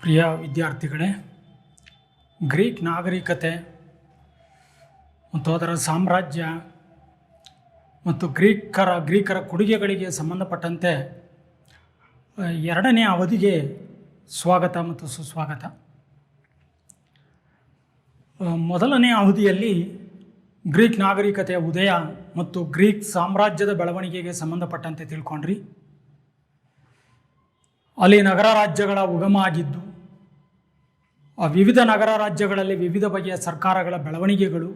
ಪ್ರಿಯ ವಿದ್ಯಾರ್ಥಿಗಳೇ, ಗ್ರೀಕ್ ನಾಗರಿಕತೆ ಮತ್ತು ಅದರ ಸಾಮ್ರಾಜ್ಯ ಮತ್ತು ಗ್ರೀಕರ ಕೊಡುಗೆಗಳಿಗೆ ಸಂಬಂಧಪಟ್ಟಂತೆ ಎರಡನೇ ಅವಧಿಗೆ ಸ್ವಾಗತ ಮತ್ತು ಸುಸ್ವಾಗತ. ಮೊದಲನೇ ಅವಧಿಯಲ್ಲಿ ಗ್ರೀಕ್ ನಾಗರಿಕತೆಯ ಉದಯ ಮತ್ತು ಗ್ರೀಕ್ ಸಾಮ್ರಾಜ್ಯದ ಬೆಳವಣಿಗೆಗೆ ಸಂಬಂಧಪಟ್ಟಂತೆ ತಿಳ್ಕೊಂಡ್ರಿ. ಅಲ್ಲಿ ನಗರ ರಾಜ್ಯಗಳ ಉಗಮ ಆಗಿದ್ದು, ಆ ವಿವಿಧ ನಗರ ರಾಜ್ಯಗಳಲ್ಲಿ ವಿವಿಧ ಬಗೆಯ ಸರ್ಕಾರಗಳ ಬೆಳವಣಿಗೆಗಳು,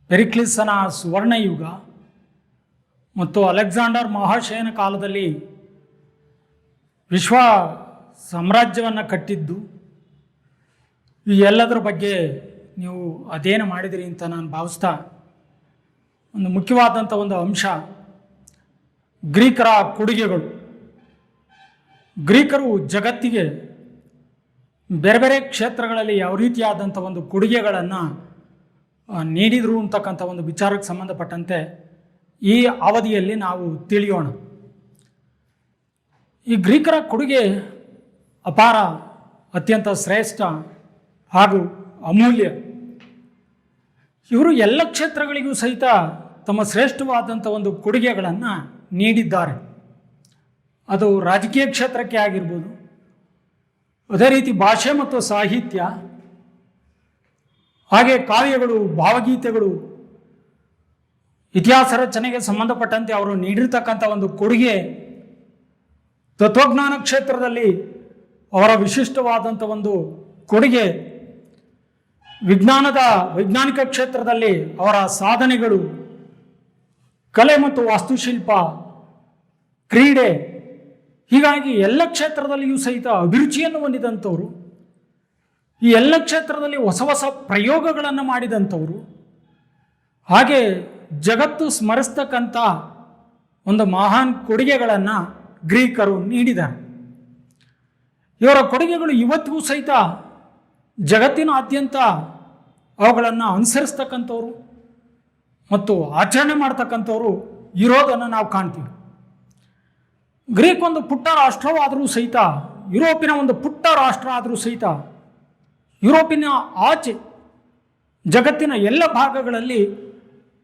ಪೆರಿಕ್ಲಿಸನ ಸುವರ್ಣಯುಗ ಮತ್ತು ಅಲೆಕ್ಸಾಂಡರ್ ಮಹಾಶಯನ ಕಾಲದಲ್ಲಿ ವಿಶ್ವ ಸಾಮ್ರಾಜ್ಯವನ್ನು ಕಟ್ಟಿದ್ದು, ಈ ಎಲ್ಲದರ ಬಗ್ಗೆ ನೀವು ಅಧ್ಯಯನ ಮಾಡಿದಿರಿ ಅಂತ ನಾನು ಭಾವಿಸ್ತಾ, ಒಂದು ಮುಖ್ಯವಾದಂಥ ಒಂದು ಅಂಶ ಗ್ರೀಕರ ಕೊಡುಗೆಗಳು. ಗ್ರೀಕರು ಜಗತ್ತಿಗೆ ಬೇರೆ ಬೇರೆ ಕ್ಷೇತ್ರಗಳಲ್ಲಿ ಯಾವ ರೀತಿಯಾದಂಥ ಒಂದು ಕೊಡುಗೆಗಳನ್ನು ನೀಡಿದರು ಅಂತಕ್ಕಂಥ ಒಂದು ವಿಚಾರಕ್ಕೆ ಸಂಬಂಧಪಟ್ಟಂತೆ ಈ ಅವಧಿಯಲ್ಲಿ ನಾವು ತಿಳಿಯೋಣ. ಈ ಗ್ರೀಕರ ಕೊಡುಗೆ ಅಪಾರ, ಅತ್ಯಂತ ಶ್ರೇಷ್ಠ ಹಾಗೂ ಅಮೂಲ್ಯ. ಇವರು ಎಲ್ಲ ಕ್ಷೇತ್ರಗಳಿಗೂ ಸಹಿತ ತಮ್ಮ ಶ್ರೇಷ್ಠವಾದಂಥ ಒಂದು ಕೊಡುಗೆಗಳನ್ನು ನೀಡಿದ್ದಾರೆ. ಅದು ರಾಜಕೀಯ ಕ್ಷೇತ್ರಕ್ಕೆ ಆಗಿರ್ಬೋದು, ಅದೇ ರೀತಿ ಭಾಷೆ ಮತ್ತು ಸಾಹಿತ್ಯ, ಹಾಗೆ ಕಾವ್ಯಗಳು, ಭಾವಗೀತೆಗಳು, ಇತಿಹಾಸ ರಚನೆಗೆ ಸಂಬಂಧಪಟ್ಟಂತೆ ಅವರು ನೀಡಿರ್ತಕ್ಕಂಥ ಒಂದು ಕೊಡುಗೆ, ತತ್ವಜ್ಞಾನ ಕ್ಷೇತ್ರದಲ್ಲಿ ಅವರ ವಿಶಿಷ್ಟವಾದಂಥ ಒಂದು ಕೊಡುಗೆ, ವೈಜ್ಞಾನಿಕ ಕ್ಷೇತ್ರದಲ್ಲಿ ಅವರ ಸಾಧನೆಗಳು, ಕಲೆ ಮತ್ತು ವಾಸ್ತುಶಿಲ್ಪ, ಕ್ರೀಡೆ, ಹೀಗಾಗಿ ಎಲ್ಲ ಕ್ಷೇತ್ರದಲ್ಲಿಯೂ ಸಹಿತ ಅಭಿರುಚಿಯನ್ನು ಹೊಂದಿದಂಥವರು, ಈ ಎಲ್ಲ ಕ್ಷೇತ್ರದಲ್ಲಿ ಹೊಸ ಹೊಸ ಪ್ರಯೋಗಗಳನ್ನು ಮಾಡಿದಂಥವರು, ಹಾಗೆ ಜಗತ್ತು ಸ್ಮರಿಸ್ತಕ್ಕಂಥ ಒಂದು ಮಹಾನ್ ಕೊಡುಗೆಗಳನ್ನು ಗ್ರೀಕರು ನೀಡಿದ್ದಾರೆ. ಇವರ ಕೊಡುಗೆಗಳು ಇವತ್ತಿಗೂ ಸಹಿತ ಜಗತ್ತಿನಾದ್ಯಂತ ಅವುಗಳನ್ನು ಅನುಸರಿಸ್ತಕ್ಕಂಥವ್ರು ಮತ್ತು ಆಚರಣೆ ಮಾಡ್ತಕ್ಕಂಥವ್ರು ಇರೋದನ್ನು ನಾವು ಕಾಣ್ತೀವಿ. ಗ್ರೀಕ್ ಒಂದು ಪುಟ್ಟ ರಾಷ್ಟ್ರವಾದರೂ ಸಹಿತ, ಯುರೋಪಿನ ಒಂದು ಪುಟ್ಟ ರಾಷ್ಟ್ರ ಆದರೂ ಸಹಿತ, ಯುರೋಪಿನ ಆಚೆ ಜಗತ್ತಿನ ಎಲ್ಲ ಭಾಗಗಳಲ್ಲಿ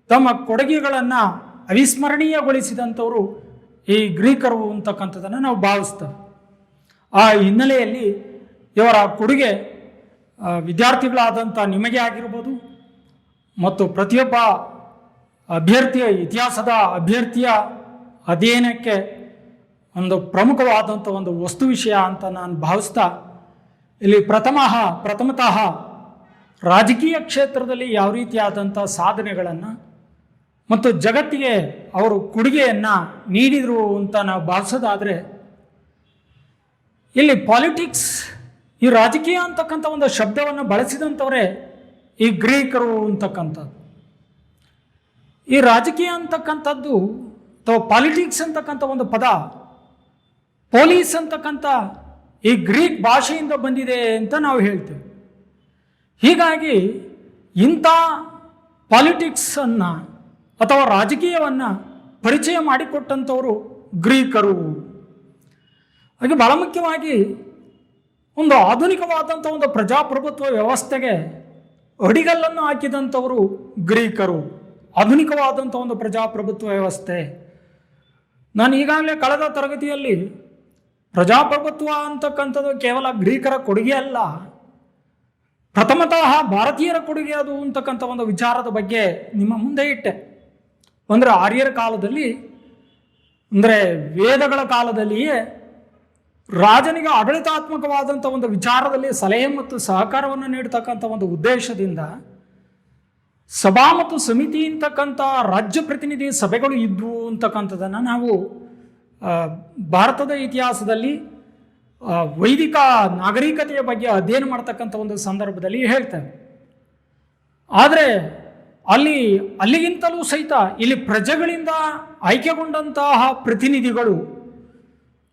ತಮ್ಮ ಕೊಡುಗೆಗಳನ್ನು ಅವಿಸ್ಮರಣೀಯಗೊಳಿಸಿದಂಥವರು ಈ ಗ್ರೀಕರು ಅಂತಕ್ಕಂಥದ್ದನ್ನು ನಾವು ಭಾವಿಸ್ತೇವೆ. ಆ ಹಿನ್ನೆಲೆಯಲ್ಲಿ ಇವರ ಕೊಡುಗೆ ವಿದ್ಯಾರ್ಥಿಗಳಾದಂಥ ನಿಮಗೆ ಆಗಿರ್ಬೋದು ಮತ್ತು ಪ್ರತಿಯೊಬ್ಬ ಇತಿಹಾಸದ ಅಭ್ಯರ್ಥಿಯ ಅಧ್ಯಯನಕ್ಕೆ ಒಂದು ಪ್ರಮುಖವಾದಂಥ ಒಂದು ವಸ್ತು ವಿಷಯ ಅಂತ ನಾನು ಭಾವಿಸ್ತಾ, ಇಲ್ಲಿ ಪ್ರಥಮತಃ ರಾಜಕೀಯ ಕ್ಷೇತ್ರದಲ್ಲಿ ಯಾವ ರೀತಿಯಾದಂಥ ಸಾಧನೆಗಳನ್ನು ಮತ್ತು ಜಗತ್ತಿಗೆ ಅವರು ಕೊಡುಗೆಯನ್ನು ನೀಡಿದರು ಅಂತ ನಾವು ಭಾವಿಸೋದಾದರೆ, ಇಲ್ಲಿ ಪಾಲಿಟಿಕ್ಸ್, ಈ ರಾಜಕೀಯ ಅಂತಕ್ಕಂಥ ಒಂದು ಶಬ್ದವನ್ನು ಬಳಸಿದಂಥವರೇ ಈ ಗ್ರೀಕರು ಅಂತಕ್ಕಂಥದ್ದು. ಈ ರಾಜಕೀಯ ಅಂತಕ್ಕಂಥದ್ದು ಅಥವಾ ಪಾಲಿಟಿಕ್ಸ್ ಅಂತಕ್ಕಂಥ ಒಂದು ಪದ, ಪೊಲೀಸ್ ಅಂತಕ್ಕಂಥ ಈ ಗ್ರೀಕ್ ಭಾಷೆಯಿಂದ ಬಂದಿದೆ ಅಂತ ನಾವು ಹೇಳ್ತೇವೆ. ಹೀಗಾಗಿ ಇಂಥ ಪಾಲಿಟಿಕ್ಸನ್ನು ಅಥವಾ ರಾಜಕೀಯವನ್ನು ಪರಿಚಯ ಮಾಡಿಕೊಟ್ಟಂಥವರು ಗ್ರೀಕರು. ಹಾಗೆ ಬಹಳ ಮುಖ್ಯವಾಗಿ ಒಂದು ಆಧುನಿಕವಾದಂಥ ಒಂದು ಪ್ರಜಾಪ್ರಭುತ್ವ ವ್ಯವಸ್ಥೆಗೆ ಅಡಿಗಲ್ಲನ್ನು ಹಾಕಿದಂಥವರು ಗ್ರೀಕರು. ಆಧುನಿಕವಾದಂಥ ಒಂದು ಪ್ರಜಾಪ್ರಭುತ್ವ ವ್ಯವಸ್ಥೆ, ನಾನು ಈಗಾಗಲೇ ಕಳೆದ ತರಗತಿಯಲ್ಲಿ ಪ್ರಜಾಪ್ರಭುತ್ವ ಅಂತಕ್ಕಂಥದ್ದು ಕೇವಲ ಗ್ರೀಕರ ಕೊಡುಗೆ ಅಲ್ಲ, ಪ್ರಥಮತಃ ಭಾರತೀಯರ ಕೊಡುಗೆ ಅದು ಅಂತಕ್ಕಂಥ ಒಂದು ವಿಚಾರದ ಬಗ್ಗೆ ನಿಮ್ಮ ಮುಂದೆ ಇಟ್ಟೆ. ಅಂದರೆ ಆರ್ಯರ ಕಾಲದಲ್ಲಿ, ಅಂದರೆ ವೇದಗಳ ಕಾಲದಲ್ಲಿಯೇ ರಾಜನಿಗೆ ಆಡಳಿತಾತ್ಮಕವಾದಂಥ ಒಂದು ವಿಚಾರದಲ್ಲಿ ಸಲಹೆ ಮತ್ತು ಸಹಕಾರವನ್ನು ನೀಡತಕ್ಕಂಥ ಒಂದು ಉದ್ದೇಶದಿಂದ ಸಭಾ ಮತ್ತು ಸಮಿತಿ ಅಂತಕ್ಕಂಥ ರಾಜ್ಯ ಪ್ರತಿನಿಧಿ ಸಭೆಗಳು ಇದ್ವು ಅಂತಕ್ಕಂಥದ್ದನ್ನು ನಾವು ಭಾರತದ ಇತಿಹಾಸದಲ್ಲಿ ವೈದಿಕ ನಾಗರಿಕತೆಯ ಬಗ್ಗೆ ಅಧ್ಯಯನ ಮಾಡ್ತಕ್ಕಂಥ ಒಂದು ಸಂದರ್ಭದಲ್ಲಿ ಹೇಳ್ತೇವೆ. ಆದರೆ ಅಲ್ಲಿಗಿಂತಲೂ ಸಹಿತ ಇಲ್ಲಿ ಪ್ರಜೆಗಳಿಂದ ಆಯ್ಕೆಗೊಂಡಂತಹ ಪ್ರತಿನಿಧಿಗಳು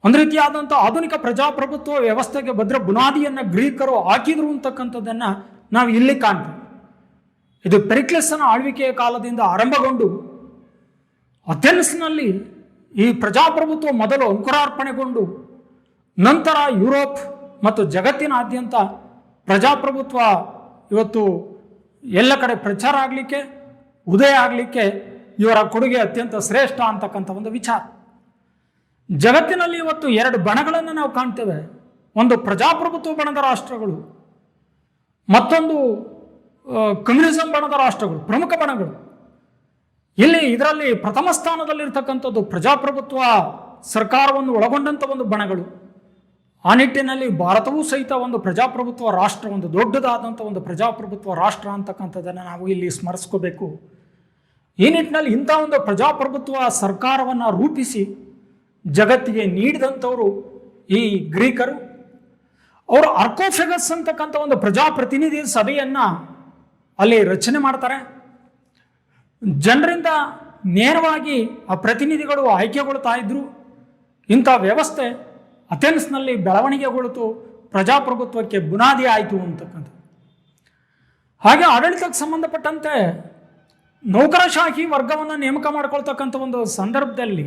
ಒಂದು ರೀತಿಯಾದಂಥ ಆಧುನಿಕ ಪ್ರಜಾಪ್ರಭುತ್ವ ವ್ಯವಸ್ಥೆಗೆ ಭದ್ರ ಬುನಾದಿಯನ್ನು ಗ್ರೀಕರು ಹಾಕಿದ್ರು ಅಂತಕ್ಕಂಥದ್ದನ್ನು ನಾವು ಇಲ್ಲಿ ಕಾಣ್ತೇವೆ. ಇದು ಪೆರಿಕ್ಲಿಸನ ಆಳ್ವಿಕೆಯ ಕಾಲದಿಂದ ಆರಂಭಗೊಂಡು ಅಥೆನ್ಸ್ನಲ್ಲಿ ಈ ಪ್ರಜಾಪ್ರಭುತ್ವ ಮೊದಲು ಅಂಕುರಾರ್ಪಣೆಗೊಂಡು ನಂತರ ಯುರೋಪ್ ಮತ್ತು ಜಗತ್ತಿನಾದ್ಯಂತ ಪ್ರಜಾಪ್ರಭುತ್ವ ಇವತ್ತು ಎಲ್ಲ ಕಡೆ ಪ್ರಚಾರ ಆಗಲಿಕ್ಕೆ, ಉದಯ ಆಗಲಿಕ್ಕೆ ಇವರ ಕೊಡುಗೆ ಅತ್ಯಂತ ಶ್ರೇಷ್ಠ ಅಂತಕ್ಕಂಥ ಒಂದು ವಿಚಾರ. ಜಗತ್ತಿನಲ್ಲಿ ಇವತ್ತು ಎರಡು ಬಣಗಳನ್ನು ನಾವು ಕಾಣ್ತೇವೆ. ಒಂದು ಪ್ರಜಾಪ್ರಭುತ್ವ ಬಣದ ರಾಷ್ಟ್ರಗಳು, ಮತ್ತೊಂದು ಕಮ್ಯುನಿಸಂ ಬಣದ ರಾಷ್ಟ್ರಗಳು, ಪ್ರಮುಖ ಬಣಗಳು. ಇದರಲ್ಲಿ ಪ್ರಥಮ ಸ್ಥಾನದಲ್ಲಿರ್ತಕ್ಕಂಥದ್ದು ಪ್ರಜಾಪ್ರಭುತ್ವ ಸರ್ಕಾರವನ್ನು ಒಳಗೊಂಡಂಥ ಒಂದು ಬಣಗಳು. ಆ ನಿಟ್ಟಿನಲ್ಲಿ ಭಾರತವೂ ಸಹಿತ ಒಂದು ಪ್ರಜಾಪ್ರಭುತ್ವ ರಾಷ್ಟ್ರ, ಒಂದು ದೊಡ್ಡದಾದಂಥ ಒಂದು ಪ್ರಜಾಪ್ರಭುತ್ವ ರಾಷ್ಟ್ರ ಅಂತಕ್ಕಂಥದ್ದನ್ನು ನಾವು ಇಲ್ಲಿ ಸ್ಮರಿಸ್ಕೋಬೇಕು. ಈ ನಿಟ್ಟಿನಲ್ಲಿ ಇಂಥ ಒಂದು ಪ್ರಜಾಪ್ರಭುತ್ವ ಸರ್ಕಾರವನ್ನು ರೂಪಿಸಿ ಜಗತ್ತಿಗೆ ನೀಡಿದಂಥವರು ಈ ಗ್ರೀಕರು. ಅವರು ಆರ್ಕೋಫೆಗಸ್ ಅಂತಕ್ಕಂಥ ಒಂದು ಪ್ರಜಾಪ್ರತಿನಿಧಿ ಸಭೆಯನ್ನು ಅಲ್ಲಿ ರಚನೆ ಮಾಡ್ತಾರೆ. ಜನರಿಂದ ನೇರವಾಗಿ ಆ ಪ್ರತಿನಿಧಿಗಳು ಆಯ್ಕೆಗೊಳ್ತಾ ಇದ್ರು. ಇಂಥ ವ್ಯವಸ್ಥೆ ಅಥೆನ್ಸ್ನಲ್ಲಿ ಬೆಳವಣಿಗೆಗೊಳಿತು, ಪ್ರಜಾಪ್ರಭುತ್ವಕ್ಕೆ ಬುನಾದಿ ಆಯಿತು ಅಂತಕ್ಕಂಥ. ಹಾಗೆ ಆಡಳಿತಕ್ಕೆ ಸಂಬಂಧಪಟ್ಟಂತೆ ನೌಕರಶಾಹಿ ವರ್ಗವನ್ನು ನೇಮಕ ಮಾಡ್ಕೊಳ್ತಕ್ಕಂಥ ಒಂದು ಸಂದರ್ಭದಲ್ಲಿ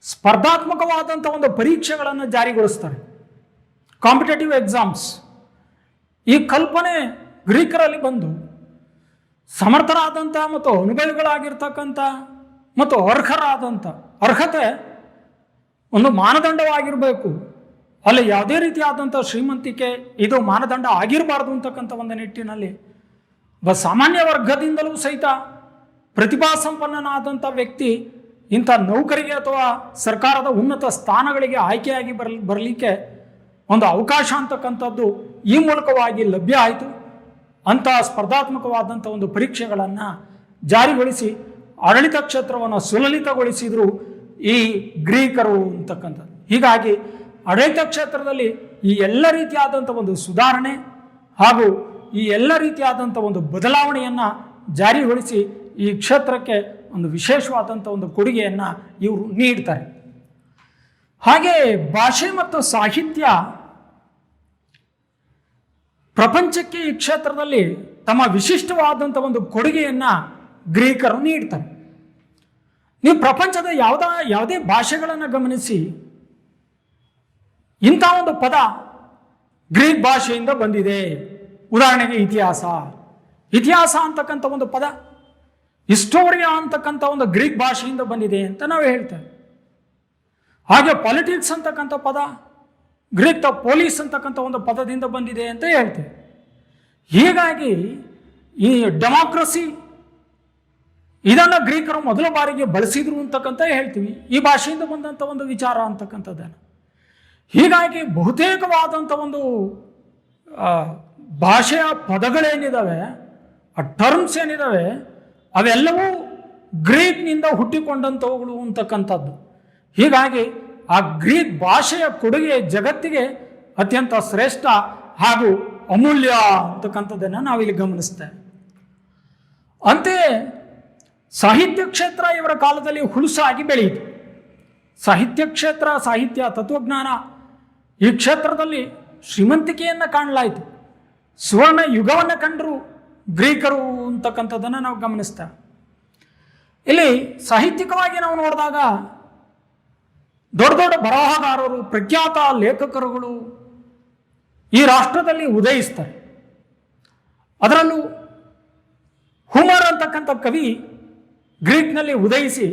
ಸ್ಪರ್ಧಾತ್ಮಕವಾದಂಥ ಒಂದು ಪರೀಕ್ಷೆಗಳನ್ನು ಜಾರಿಗೊಳಿಸ್ತಾರೆ, ಕಾಂಪಿಟೇಟಿವ್ ಎಕ್ಸಾಮ್ಸ್. ಈ ಕಲ್ಪನೆ ಗ್ರೀಕರಲ್ಲಿ ಬಂದು ಸಮರ್ಥರಾದಂಥ ಮತ್ತು ಅನುಭವಿಗಳಾಗಿರ್ತಕ್ಕಂಥ ಮತ್ತು ಅರ್ಹತೆ ಒಂದು ಮಾನದಂಡವಾಗಿರಬೇಕು. ಅಲ್ಲಿ ಯಾವುದೇ ರೀತಿಯಾದಂಥ ಶ್ರೀಮಂತಿಕೆ ಇದು ಮಾನದಂಡ ಆಗಿರಬಾರ್ದು ಅಂತಕ್ಕಂಥ ಒಂದು ನಿಟ್ಟಿನಲ್ಲಿ ಸಾಮಾನ್ಯ ವರ್ಗದಿಂದಲೂ ಸಹಿತ ಪ್ರತಿಭಾ ಸಂಪನ್ನನಾದಂಥ ವ್ಯಕ್ತಿ ಇಂಥ ನೌಕರಿಗೆ ಅಥವಾ ಸರ್ಕಾರದ ಉನ್ನತ ಸ್ಥಾನಗಳಿಗೆ ಆಯ್ಕೆಯಾಗಿ ಬರಲಿಕ್ಕೆ ಒಂದು ಅವಕಾಶ ಅಂತಕ್ಕಂಥದ್ದು ಈ ಮೂಲಕವಾಗಿ ಲಭ್ಯ ಆಯಿತು. ಅಂಥ ಸ್ಪರ್ಧಾತ್ಮಕವಾದಂಥ ಒಂದು ಪರೀಕ್ಷೆಗಳನ್ನು ಜಾರಿಗೊಳಿಸಿ ಆಡಳಿತ ಕ್ಷೇತ್ರವನ್ನು ಸುಲಲಿತಗೊಳಿಸಿದರು ಈ ಗ್ರೀಕರು ಅಂತಕ್ಕಂಥದ್ದು. ಹೀಗಾಗಿ ಆಡಳಿತ ಕ್ಷೇತ್ರದಲ್ಲಿ ಈ ಎಲ್ಲ ರೀತಿಯಾದಂಥ ಒಂದು ಸುಧಾರಣೆ ಹಾಗೂ ಈ ಎಲ್ಲ ರೀತಿಯಾದಂಥ ಒಂದು ಬದಲಾವಣೆಯನ್ನು ಜಾರಿಗೊಳಿಸಿ ಈ ಕ್ಷೇತ್ರಕ್ಕೆ ಒಂದು ವಿಶೇಷವಾದಂಥ ಒಂದು ಕೊಡುಗೆಯನ್ನು ಇವರು ನೀಡ್ತಾರೆ. ಹಾಗೆ ಭಾಷೆ ಮತ್ತು ಸಾಹಿತ್ಯ ಪ್ರಪಂಚಕ್ಕೆ ಈ ಕ್ಷೇತ್ರದಲ್ಲಿ ತಮ್ಮ ವಿಶಿಷ್ಟವಾದಂಥ ಒಂದು ಕೊಡುಗೆಯನ್ನು ಗ್ರೀಕರು ನೀಡ್ತಾರೆ. ನೀವು ಪ್ರಪಂಚದ ಯಾವುದೇ ಭಾಷೆಗಳನ್ನು ಗಮನಿಸಿ, ಇಂಥ ಒಂದು ಪದ ಗ್ರೀಕ್ ಭಾಷೆಯಿಂದ ಬಂದಿದೆ. ಉದಾಹರಣೆಗೆ ಇತಿಹಾಸ ಅಂತಕ್ಕಂಥ ಒಂದು ಪದ, ಹಿಸ್ಟೋರಿಯಾ ಅಂತಕ್ಕಂಥ ಒಂದು ಗ್ರೀಕ್ ಭಾಷೆಯಿಂದ ಬಂದಿದೆ ಅಂತ ನಾವು ಹೇಳ್ತೇವೆ. ಹಾಗೆ ಪಾಲಿಟಿಕ್ಸ್ ಅಂತಕ್ಕಂಥ ಪದ ಗ್ರೀಕ್ ಪೊಲೀಸ್ ಅಂತಕ್ಕಂಥ ಒಂದು ಪದದಿಂದ ಬಂದಿದೆ ಅಂತ ಹೇಳ್ತೇವೆ. ಹೀಗಾಗಿ ಈ ಡೆಮಾಕ್ರಸಿ ಇದನ್ನು ಗ್ರೀಕರು ಮೊದಲ ಬಾರಿಗೆ ಬಳಸಿದ್ರು ಅಂತಕ್ಕಂಥ ಹೇಳ್ತೀವಿ, ಈ ಭಾಷೆಯಿಂದ ಬಂದಂಥ ಒಂದು ವಿಚಾರ ಅಂತಕ್ಕಂಥದ್ದನ್ನು. ಹೀಗಾಗಿ ಬಹುತೇಕವಾದಂಥ ಒಂದು ಭಾಷೆಯ ಪದಗಳೇನಿದ್ದಾವೆ, ಆ ಟರ್ಮ್ಸ್ ಏನಿದ್ದಾವೆ, ಅವೆಲ್ಲವೂ ಗ್ರೀಕ್ನಿಂದ ಹುಟ್ಟಿಕೊಂಡಂಥವುಗಳು ಅಂತಕ್ಕಂಥದ್ದು. ಹೀಗಾಗಿ ಆ ಗ್ರೀಕ್ ಭಾಷೆಯ ಕೊಡುಗೆ ಜಗತ್ತಿಗೆ ಅತ್ಯಂತ ಶ್ರೇಷ್ಠ ಹಾಗೂ ಅಮೂಲ್ಯ ಅಂತಕ್ಕಂಥದ್ದನ್ನು ನಾವಿಲ್ಲಿ ಗಮನಿಸ್ತೇವೆ. ಅಂತೆಯೇ ಸಾಹಿತ್ಯ ಕ್ಷೇತ್ರ ಇವರ ಕಾಲದಲ್ಲಿ ಹುಲುಸಾಗಿ ಬೆಳೆಯಿತು. ಸಾಹಿತ್ಯ ಕ್ಷೇತ್ರ, ಸಾಹಿತ್ಯ, ತತ್ವಜ್ಞಾನ ಈ ಕ್ಷೇತ್ರದಲ್ಲಿ ಶ್ರೀಮಂತಿಕೆಯನ್ನು ಕಾಣಲಾಯಿತು. ಸುವರ್ಣ ಯುಗವನ್ನು ಕಂಡರು ಗ್ರೀಕರು ಅಂತಕ್ಕಂಥದ್ದನ್ನು ನಾವು ಗಮನಿಸ್ತೇವೆ. ಇಲ್ಲಿ ಸಾಹಿತ್ಯಿಕವಾಗಿ ನಾವು ನೋಡಿದಾಗ ದೊಡ್ಡ ದೊಡ್ಡ ಬರಹಗಾರರು, ಪ್ರಖ್ಯಾತ ಲೇಖಕರುಗಳು ಈ ರಾಷ್ಟ್ರದಲ್ಲಿ ಉದಯಿಸ್ತಾರೆ. ಅದರಲ್ಲೂ ಹುಮರ್ ಅಂತಕ್ಕಂಥ ಕವಿ ಗ್ರೀಕ್ನಲ್ಲಿ ಉದಯಿಸಿ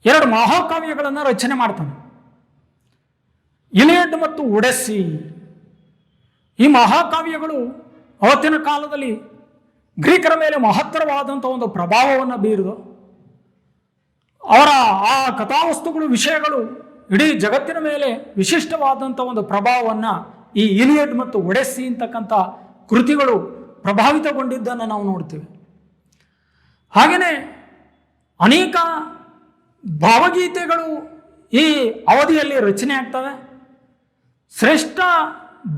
2 ಮಹಾಕಾವ್ಯಗಳನ್ನು ರಚನೆ ಮಾಡ್ತಾನೆ, ಇಲಿಯಡ್ ಮತ್ತು ಒಡೆಸ್ಸಿ. ಈ ಮಹಾಕಾವ್ಯಗಳು ಅವತ್ತಿನ ಕಾಲದಲ್ಲಿ ಗ್ರೀಕರ ಮೇಲೆ ಮಹತ್ತರವಾದಂಥ ಒಂದು ಪ್ರಭಾವವನ್ನು ಬೀರಿದು. ಅವರ ಆ ಕಥಾವಸ್ತುಗಳು, ವಿಷಯಗಳು ಇಡೀ ಜಗತ್ತಿನ ಮೇಲೆ ವಿಶಿಷ್ಟವಾದಂಥ ಒಂದು ಪ್ರಭಾವವನ್ನು ಈ ಇಲಿಯಡ್ ಮತ್ತು ಒಡೆಸ್ಸಿ ಅಂತಕ್ಕಂಥ ಕೃತಿಗಳು ಪ್ರಭಾವಿತಗೊಂಡಿದ್ದನ್ನು ನಾವು ನೋಡ್ತೀವಿ. ಹಾಗೆಯೇ ಅನೇಕ ಭಾವಗೀತೆಗಳು ಈ ಅವಧಿಯಲ್ಲಿ ರಚನೆ ಆಗ್ತವೆ. ಶ್ರೇಷ್ಠ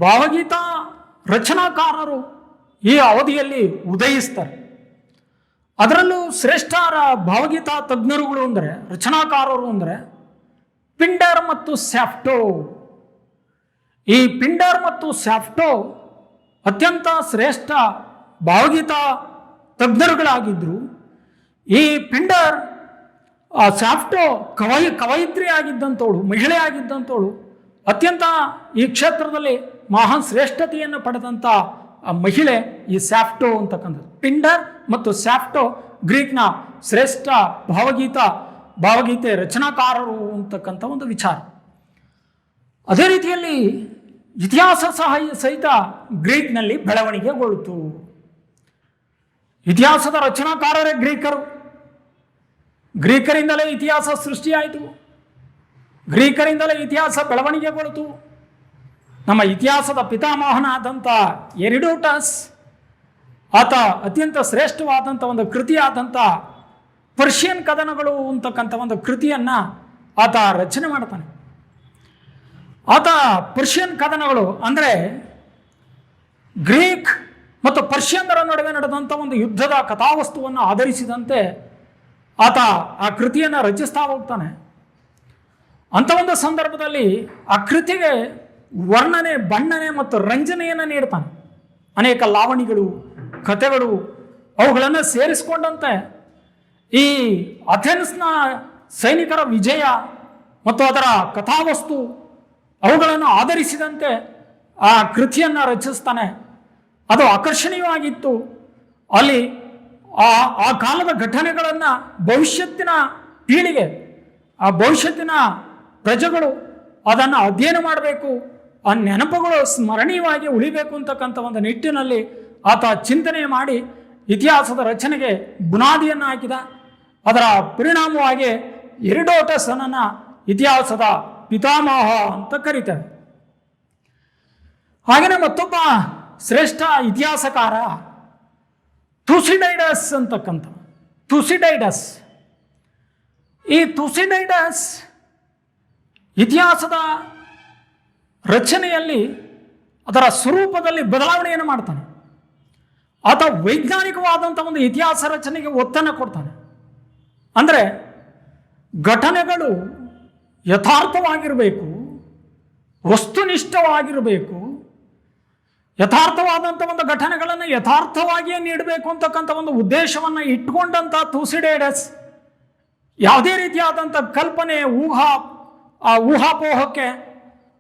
ಭಾವಗೀತಾ ರಚನಾಕಾರರು ಈ ಅವಧಿಯಲ್ಲಿ ಉದಯಿಸ್ತಾರೆ. ಅದರಲ್ಲೂ ಶ್ರೇಷ್ಠರ ಭಾವಗೀತಾ ತಜ್ಞರುಗಳು ಅಂದರೆ, ರಚನಾಕಾರರು ಅಂದರೆ ಪಿಂಡರ್ ಮತ್ತು ಸ್ಯಾಫ್ಟೋ. ಈ ಪಿಂಡರ್ ಮತ್ತು ಸ್ಯಾಫ್ಟೋ ಅತ್ಯಂತ ಶ್ರೇಷ್ಠ ಭಾವಗೀತಾ ತಜ್ಞರುಗಳಾಗಿದ್ದರು. ಈ ಪಿಂಡರ್, ಸ್ಯಾಫ್ಟೋ ಕವಯಿತ್ರಿ ಆಗಿದ್ದಂಥವಳು, ಮಹಿಳೆ ಆಗಿದ್ದಂಥವಳು. ಅತ್ಯಂತ ಈ ಕ್ಷೇತ್ರದಲ್ಲಿ ಮಹಾನ್ ಶ್ರೇಷ್ಠತೆಯನ್ನು ಪಡೆದಂಥ ಮಹಿಳೆ ಈ ಸ್ಯಾಫ್ಟೋ ಅಂತಕ್ಕಂಥದ್ದು. ಪಿಂಡರ್ ಮತ್ತು ಸ್ಯಾಫ್ಟೋ ಗ್ರೀಕ್ನ ಶ್ರೇಷ್ಠ ಭಾವಗೀತೆ ರಚನಾಕಾರರು ಅಂತಕ್ಕಂಥ ಒಂದು ವಿಚಾರ. ಅದೇ ರೀತಿಯಲ್ಲಿ ಇತಿಹಾಸ ಸಹಿತ ಗ್ರೀಕ್ನಲ್ಲಿ ಬೆಳವಣಿಗೆಗೊಳ್ತು. ಇತಿಹಾಸದ ರಚನಾಕಾರರೇ ಗ್ರೀಕರು. ಗ್ರೀಕರಿಂದಲೇ ಇತಿಹಾಸ ಸೃಷ್ಟಿಯಾಯಿತು, ಗ್ರೀಕರಿಂದಲೇ ಇತಿಹಾಸ ಬೆಳವಣಿಗೆಗೊಳ್ತು. ನಮ್ಮ ಇತಿಹಾಸದ ಪಿತಾಮಹನಾದಂಥ ಎರಿಡೋಟಸ್, ಆತ ಅತ್ಯಂತ ಶ್ರೇಷ್ಠವಾದಂಥ ಒಂದು ಕೃತಿಯಾದಂಥ ಪರ್ಷಿಯನ್ ಕದನಗಳು ಅಂತಕ್ಕಂಥ ಒಂದು ಕೃತಿಯನ್ನು ಆತ ರಚನೆ ಮಾಡ್ತಾನೆ. ಆತ ಪರ್ಷಿಯನ್ ಕದನಗಳು ಅಂದರೆ ಗ್ರೀಕ್ ಮತ್ತು ಪರ್ಷಿಯನ್ನರ ನಡುವೆ ನಡೆದಂಥ ಒಂದು ಯುದ್ಧದ ಕಥಾವಸ್ತುವನ್ನು ಆಧರಿಸಿದಂತೆ ಆತ ಆ ಕೃತಿಯನ್ನು ರಚಿಸ್ತಾ ಹೋಗ್ತಾನೆ. ಅಂಥ ಒಂದು ಸಂದರ್ಭದಲ್ಲಿ ಆ ಕೃತಿಗೆ ವರ್ಣನೆ, ಬಣ್ಣನೆ ಮತ್ತು ರಂಜನೆಯನ್ನು ನೀಡ್ತಾನೆ. ಅನೇಕ ಲಾವಣಿಗಳು, ಕಥೆಗಳು ಅವುಗಳನ್ನು ಸೇರಿಸಿಕೊಂಡಂತೆ ಈ ಅಥೆನ್ಸ್ನ ಸೈನಿಕರ ವಿಜಯ ಮತ್ತು ಅದರ ಕಥಾವಸ್ತು ಅವುಗಳನ್ನು ಆಧರಿಸಿದಂತೆ ಆ ಕೃತಿಯನ್ನು ರಚಿಸ್ತಾನೆ. ಅದು ಆಕರ್ಷಣೀಯವಾಗಿತ್ತು. ಅಲ್ಲಿ ಆ ಕಾಲದ ಘಟನೆಗಳನ್ನು ಭವಿಷ್ಯತ್ತಿನ ಪೀಳಿಗೆ, ಆ ಭವಿಷ್ಯತ್ತಿನ ಪ್ರಜೆಗಳು ಅದನ್ನು ಅಧ್ಯಯನ ಮಾಡಬೇಕು, ಆ ನೆನಪುಗಳು ಸ್ಮರಣೀಯವಾಗಿ ಉಳಿಬೇಕು ಅಂತಕ್ಕಂಥ ಒಂದು ನಿಟ್ಟಿನಲ್ಲಿ ಆತ ಚಿಂತನೆ ಮಾಡಿ ಇತಿಹಾಸದ ರಚನೆಗೆ ಬುನಾದಿಯನ್ನು ಹಾಕಿದ. ಅದರ ಪರಿಣಾಮವಾಗಿ ಎರಿಡೋಟಸನನ್ನು ಇತಿಹಾಸದ ಪಿತಾಮಹ ಅಂತ ಕರೀತಾರೆ. ಹಾಗೆಯೇ ಮತ್ತೊಬ್ಬ ಶ್ರೇಷ್ಠ ಇತಿಹಾಸಕಾರ ಥುಸಿಡೈಡಸ್ ಅಂತಕ್ಕಂಥ ಥುಸಿಡೈಡಸ್. ಈ ಥುಸಿಡೈಡಸ್ ಇತಿಹಾಸದ ರಚನೆಯಲ್ಲಿ ಅದರ ಸ್ವರೂಪದಲ್ಲಿ ಬದಲಾವಣೆಯನ್ನು ಮಾಡ್ತಾನೆ. ಆತ ವೈಜ್ಞಾನಿಕವಾದಂಥ ಒಂದು ಇತಿಹಾಸ ರಚನೆಗೆ ಒತ್ತನ್ನು ಕೊಡ್ತಾನೆ. ಅಂದರೆ ಘಟನೆಗಳು ಯಥಾರ್ಥವಾಗಿರಬೇಕು, ವಸ್ತುನಿಷ್ಠವಾಗಿರಬೇಕು, ಯಥಾರ್ಥವಾದಂಥ ಒಂದು ಘಟನೆಗಳನ್ನು ಯಥಾರ್ಥವಾಗಿಯೇ ನೀಡಬೇಕು ಅಂತಕ್ಕಂಥ ಒಂದು ಉದ್ದೇಶವನ್ನು ಇಟ್ಕೊಂಡಂಥ ಥುಸಿಡೈಡಸ್ ಯಾವುದೇ ರೀತಿಯಾದಂಥ ಕಲ್ಪನೆ, ಊಹಾಪೋಹಕ್ಕೆ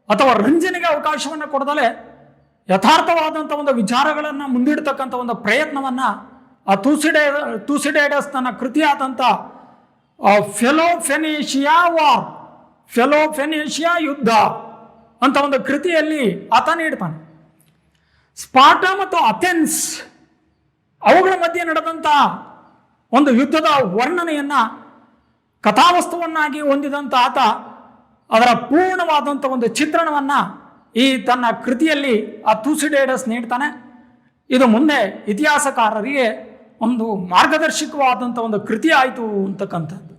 ಅಥವಾ ರಂಜನೆಗೆ ಅವಕಾಶವನ್ನು ಕೊಡದಲೆ ಯಥಾರ್ಥವಾದಂಥ ಒಂದು ವಿಚಾರಗಳನ್ನು ಮುಂದಿಡ್ತಕ್ಕಂಥ ಒಂದು ಪ್ರಯತ್ನವನ್ನು ಆ ಥುಸಿಡೈಡಸ್ ತನ್ನ ಕೃತಿಯಾದಂಥ ಫೆಲೋಫೆನೇಷಿಯಾ ಯುದ್ಧ ಅಂತ ಒಂದು ಕೃತಿಯಲ್ಲಿ ಆತ ನೀಡ್ತಾನೆ. ಸ್ಪಾರ್ಟ ಮತ್ತು ಅಥೆನ್ಸ್ ಅವುಗಳ ಮಧ್ಯೆ ನಡೆದಂಥ ಒಂದು ಯುದ್ಧದ ವರ್ಣನೆಯನ್ನು ಕಥಾವಸ್ತುವನ್ನಾಗಿ ಹೊಂದಿದಂಥ ಆತ ಅದರ ಪೂರ್ಣವಾದಂಥ ಒಂದು ಚಿತ್ರಣವನ್ನು ಈ ತನ್ನ ಕೃತಿಯಲ್ಲಿ ಆ ಥುಸಿಡೈಡಸ್ ನೀಡ್ತಾನೆ. ಇದು ಮುಂದೆ ಇತಿಹಾಸಕಾರರಿಗೆ ಒಂದು ಮಾರ್ಗದರ್ಶಕವಾದಂಥ ಒಂದು ಕೃತಿ ಆಯಿತು ಅಂತಕ್ಕಂಥದ್ದು.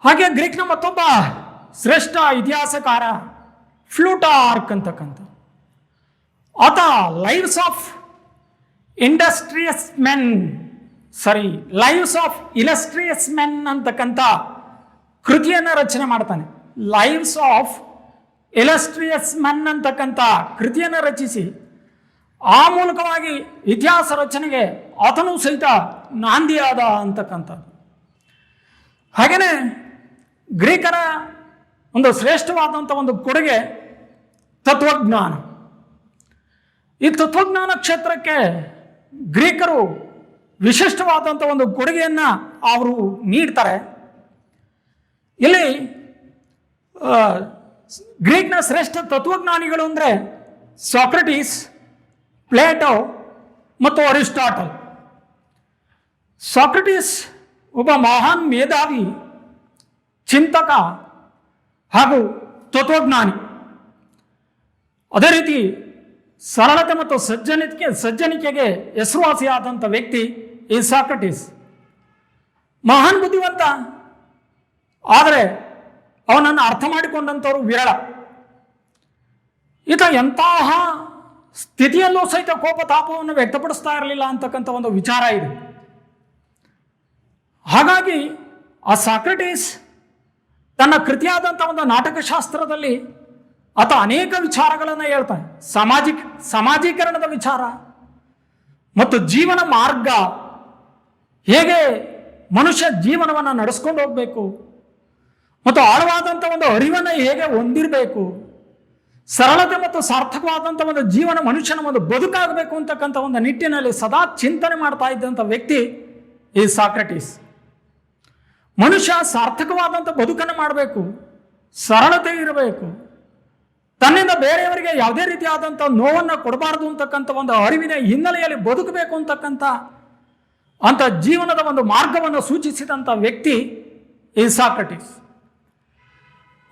ಹಾಗೆ ಗ್ರೀಕ್ನ ಮತ್ತೊಬ್ಬ ಶ್ರೇಷ್ಠ ಇತಿಹಾಸಕಾರ ಫ್ಲೂಟಾರ್ಕ್ ಅಂತಕ್ಕಂಥ ಆತ ಲೈವ್ಸ್ ಆಫ್ ಇಲಸ್ಟ್ರಿಯಸ್ ಮೆನ್ ಅಂತಕ್ಕಂಥ ಕೃತಿಯನ್ನು ರಚನೆ ಮಾಡ್ತಾನೆ. ಲೈವ್ಸ್ ಆಫ್ ಇಲಸ್ಟ್ರಿಯಸ್ ಮೆನ್ ಅಂತಕ್ಕಂಥ ಕೃತಿಯನ್ನು ರಚಿಸಿ ಆ ಮೂಲಕವಾಗಿ ಇತಿಹಾಸ ರಚನೆಗೆ ಆತನೂ ಸಹಿತ ನಾಂದಿಯಾದ ಅಂತಕ್ಕಂಥದ್ದು. ಹಾಗೆಯೇ ಗ್ರೀಕರ ಒಂದು ಶ್ರೇಷ್ಠವಾದಂಥ ಒಂದು ಕೊಡುಗೆ ತತ್ವಜ್ಞಾನ. ಈ ತತ್ವಜ್ಞಾನ ಕ್ಷೇತ್ರಕ್ಕೆ ಗ್ರೀಕರು ವಿಶಿಷ್ಟವಾದಂಥ ಒಂದು ಕೊಡುಗೆಯನ್ನು ಅವರು ನೀಡ್ತಾರೆ. ಇಲ್ಲಿ ಗ್ರೀಕ್ನ ಶ್ರೇಷ್ಠ ತತ್ವಜ್ಞಾನಿಗಳು ಅಂದರೆ ಸಾಕ್ರಟೀಸ್, ಪ್ಲೇಟೋ ಮತ್ತು ಅರಿಸ್ಟಾಟಲ್. ಸಾಕ್ರಟೀಸ್ ಒಬ್ಬ ಮಹಾನ್ ಮೇಧಾವಿ, ಚಿಂತಕ ಹಾಗೂ ತತ್ವಜ್ಞಾನಿ. ಅದೇ ರೀತಿ ಸರಳತೆ ಮತ್ತು ಸಜ್ಜನಿಕೆಗೆ ಹೆಸರುವಾಸಿಯಾದಂಥ ವ್ಯಕ್ತಿ ಈ ಸಾಕ್ರಟೀಸ್. ಮಹಾನ್ ಬುದ್ಧಿವಂತ, ಆದರೆ ಅವನನ್ನು ಅರ್ಥ ಮಾಡಿಕೊಂಡಂಥವ್ರು ವಿರಳ. ಈತ ಎಂತಹ ಸ್ಥಿತಿಯಲ್ಲೂ ಸಹಿತ ಕೋಪತಾಪವನ್ನು ವ್ಯಕ್ತಪಡಿಸ್ತಾ ಇರಲಿಲ್ಲ ಅಂತಕ್ಕಂಥ ಒಂದು ವಿಚಾರ ಇದೆ. ಹಾಗಾಗಿ ಆ ಸಾಕ್ರಟೀಸ್ ತನ್ನ ಕೃತಿಯಾದಂಥ ಒಂದು ನಾಟಕಶಾಸ್ತ್ರದಲ್ಲಿ ಆತ ಅನೇಕ ವಿಚಾರಗಳನ್ನು ಹೇಳ್ತಾನೆ. ಸಾಮಾಜೀಕರಣದ ವಿಚಾರ ಮತ್ತು ಜೀವನ ಮಾರ್ಗ, ಹೇಗೆ ಮನುಷ್ಯ ಜೀವನವನ್ನು ನಡೆಸ್ಕೊಂಡು ಹೋಗಬೇಕು, ಮತ್ತು ಆಳವಾದಂಥ ಒಂದು ಅರಿವನ್ನು ಹೇಗೆ ಹೊಂದಿರಬೇಕು, ಸರಳತೆ ಮತ್ತು ಸಾರ್ಥಕವಾದಂಥ ಒಂದು ಜೀವನ ಮನುಷ್ಯನ ಒಂದು ಬದುಕಾಗಬೇಕು ಅಂತಕ್ಕಂಥ ಒಂದು ನಿಟ್ಟಿನಲ್ಲಿ ಸದಾ ಚಿಂತನೆ ಮಾಡ್ತಾ ಇದ್ದಂಥ ವ್ಯಕ್ತಿ ಈ ಸಾಕ್ರೆಟಿಸ್. ಮನುಷ್ಯ ಸಾರ್ಥಕವಾದಂಥ ಬದುಕನ್ನು ಮಾಡಬೇಕು, ಸರಳತೆ ಇರಬೇಕು, ತನ್ನಿಂದ ಬೇರೆಯವರಿಗೆ ಯಾವುದೇ ರೀತಿಯಾದಂಥ ನೋವನ್ನು ಕೊಡಬಾರದು ಅಂತಕ್ಕಂಥ ಒಂದು ಅರಿವಿನ ಹಿನ್ನೆಲೆಯಲ್ಲಿ ಬದುಕಬೇಕು ಅಂತಕ್ಕಂಥ ಅಂಥ ಜೀವನದ ಒಂದು ಮಾರ್ಗವನ್ನು ಸೂಚಿಸಿದಂಥ ವ್ಯಕ್ತಿ ಈ ಸಾಕ್ರೆಟಿಸ್.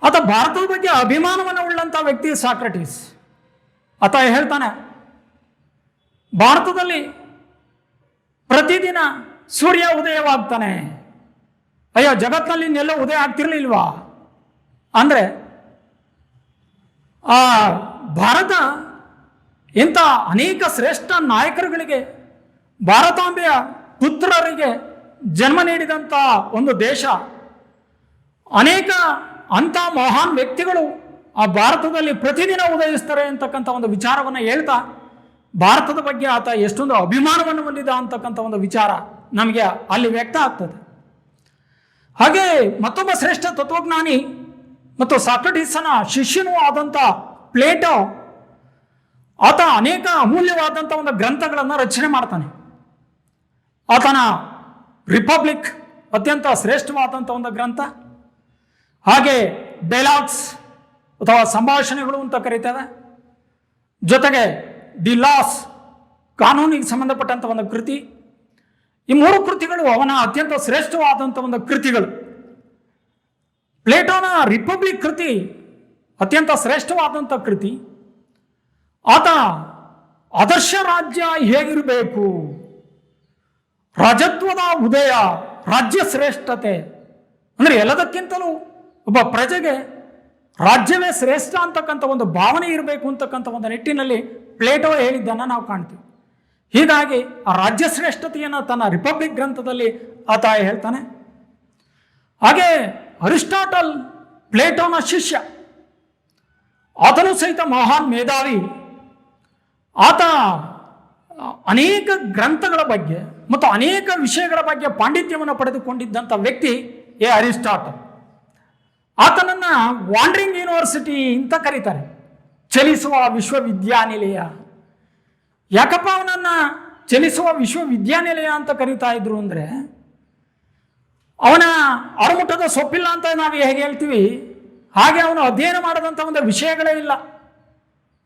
ಆತ ಭಾರತದ ಬಗ್ಗೆ ಅಭಿಮಾನವನ್ನು ಉಳ್ಳಂಥ ವ್ಯಕ್ತಿ ಸಾಕ್ರೆಟಿಸ್. ಆತ ಹೇಳ್ತಾನೆ, ಭಾರತದಲ್ಲಿ ಪ್ರತಿದಿನ ಸೂರ್ಯ ಉದಯವಾಗ್ತಾನೆ. ಅಯ್ಯೋ, ಜಗತ್ತಿನಲ್ಲಿ ಇನ್ನೆಲ್ಲ ಉದಯ ಆಗ್ತಿರ್ಲಿಲ್ವಾ ಅಂದರೆ ಆ ಭಾರತ ಇಂಥ ಅನೇಕ ಶ್ರೇಷ್ಠ ನಾಯಕರುಗಳಿಗೆ, ಭಾರತಾಂಬೆಯ ಪುತ್ರರಿಗೆ ಜನ್ಮ ನೀಡಿದಂಥ ಒಂದು ದೇಶ. ಅನೇಕ ಅಂಥ ಮಹಾನ್ ವ್ಯಕ್ತಿಗಳು ಆ ಭಾರತದಲ್ಲಿ ಪ್ರತಿದಿನ ಉದಯಿಸ್ತಾರೆ ಅಂತಕ್ಕಂಥ ಒಂದು ವಿಚಾರವನ್ನು ಹೇಳ್ತಾ ಭಾರತದ ಬಗ್ಗೆ ಆತ ಎಷ್ಟೊಂದು ಅಭಿಮಾನವನ್ನು ಹೊಂದಿದ ಅಂತಕ್ಕಂಥ ಒಂದು ವಿಚಾರ ನಮಗೆ ಅಲ್ಲಿ ವ್ಯಕ್ತ ಆಗ್ತದೆ. ಹಾಗೆ ಮತ್ತೊಬ್ಬ ಶ್ರೇಷ್ಠ ತತ್ವಜ್ಞಾನಿ ಮತ್ತು ಸಾಕ್ರೆಟಿಸನ ಶಿಷ್ಯನೂ ಆದಂಥ ಪ್ಲೇಟೋ, ಆತ ಅನೇಕ ಅಮೂಲ್ಯವಾದಂಥ ಒಂದು ಗ್ರಂಥಗಳನ್ನು ರಚನೆ ಮಾಡ್ತಾನೆ. ಆತನ ರಿಪಬ್ಲಿಕ್ ಅತ್ಯಂತ ಶ್ರೇಷ್ಠವಾದಂಥ ಒಂದು ಗ್ರಂಥ. ಹಾಗೆ ಡೈಲಾಗ್ಸ್ ಅಥವಾ ಸಂಭಾಷಣೆಗಳು ಅಂತ ಕರೀತೇವೆ. ಜೊತೆಗೆ ದಿ ಲಾಸ್, ಕಾನೂನಿಗೆ ಸಂಬಂಧಪಟ್ಟಂಥ ಒಂದು ಕೃತಿ. ಈ ಮೂರು ಕೃತಿಗಳು ಅವನ ಅತ್ಯಂತ ಶ್ರೇಷ್ಠವಾದಂಥ ಒಂದು ಕೃತಿಗಳು. ಪ್ಲೇಟೋನ ರಿಪಬ್ಲಿಕ್ ಕೃತಿ ಅತ್ಯಂತ ಶ್ರೇಷ್ಠವಾದಂಥ ಕೃತಿ. ಆತ ಆದರ್ಶ ರಾಜ್ಯ ಹೇಗಿರಬೇಕು, ರಾಜತ್ವದ ಉದಯ, ರಾಜ್ಯ ಶ್ರೇಷ್ಠತೆ, ಅಂದರೆ ಎಲ್ಲದಕ್ಕಿಂತಲೂ ಒಬ್ಬ ಪ್ರಜೆಗೆ ರಾಜ್ಯವೇ ಶ್ರೇಷ್ಠ ಅಂತಕ್ಕಂಥ ಒಂದು ಭಾವನೆ ಇರಬೇಕು ಅಂತಕ್ಕಂಥ ಒಂದು ನಿಟ್ಟಿನಲ್ಲಿ ಪ್ಲೇಟೋ ಹೇಳಿದ್ದನ್ನು ನಾವು ಕಾಣ್ತೀವಿ. ಹೀಗಾಗಿ ಆ ರಾಜ್ಯ ಶ್ರೇಷ್ಠತೆಯನ್ನು ತನ್ನ ರಿಪಬ್ಲಿಕ್ ಗ್ರಂಥದಲ್ಲಿ ಆತ ಹೇಳ್ತಾನೆ. ಹಾಗೆ ಅರಿಸ್ಟಾಟಲ್ ಪ್ಲೇಟೋನ ಶಿಷ್ಯ, ಆತನು ಸಹಿತ ಮಹಾನ್ ಮೇಧಾವಿ. ಆತ ಅನೇಕ ಗ್ರಂಥಗಳ ಬಗ್ಗೆ ಮತ್ತು ಅನೇಕ ವಿಷಯಗಳ ಬಗ್ಗೆ ಪಾಂಡಿತ್ಯವನ್ನು ಪಡೆದುಕೊಂಡಿದ್ದಂಥ ವ್ಯಕ್ತಿ ಅರಿಸ್ಟಾಟಲ್. ಆತನನ್ನು ವಾಂಡ್ರಿಂಗ್ ಯೂನಿವರ್ಸಿಟಿ ಅಂತ ಕರೀತಾರೆ, ಚಲಿಸುವ ವಿಶ್ವವಿದ್ಯಾನಿಲಯ. ಯಾಕಪ್ಪ ಅವನನ್ನು ಚಲಿಸುವ ವಿಶ್ವವಿದ್ಯಾನಿಲಯ ಅಂತ ಕರೀತಾ ಇದ್ರು ಅಂದರೆ, ಅವನ ಅರಮುಟ್ಟದ ಸೊಪ್ಪಿಲ್ಲ ಅಂತ ನಾವು ಹೇಗೆ ಹೇಳ್ತೀವಿ, ಹಾಗೆ ಅವನು ಅಧ್ಯಯನ ಮಾಡದಂಥ ಒಂದು ವಿಷಯಗಳೇ ಇಲ್ಲ.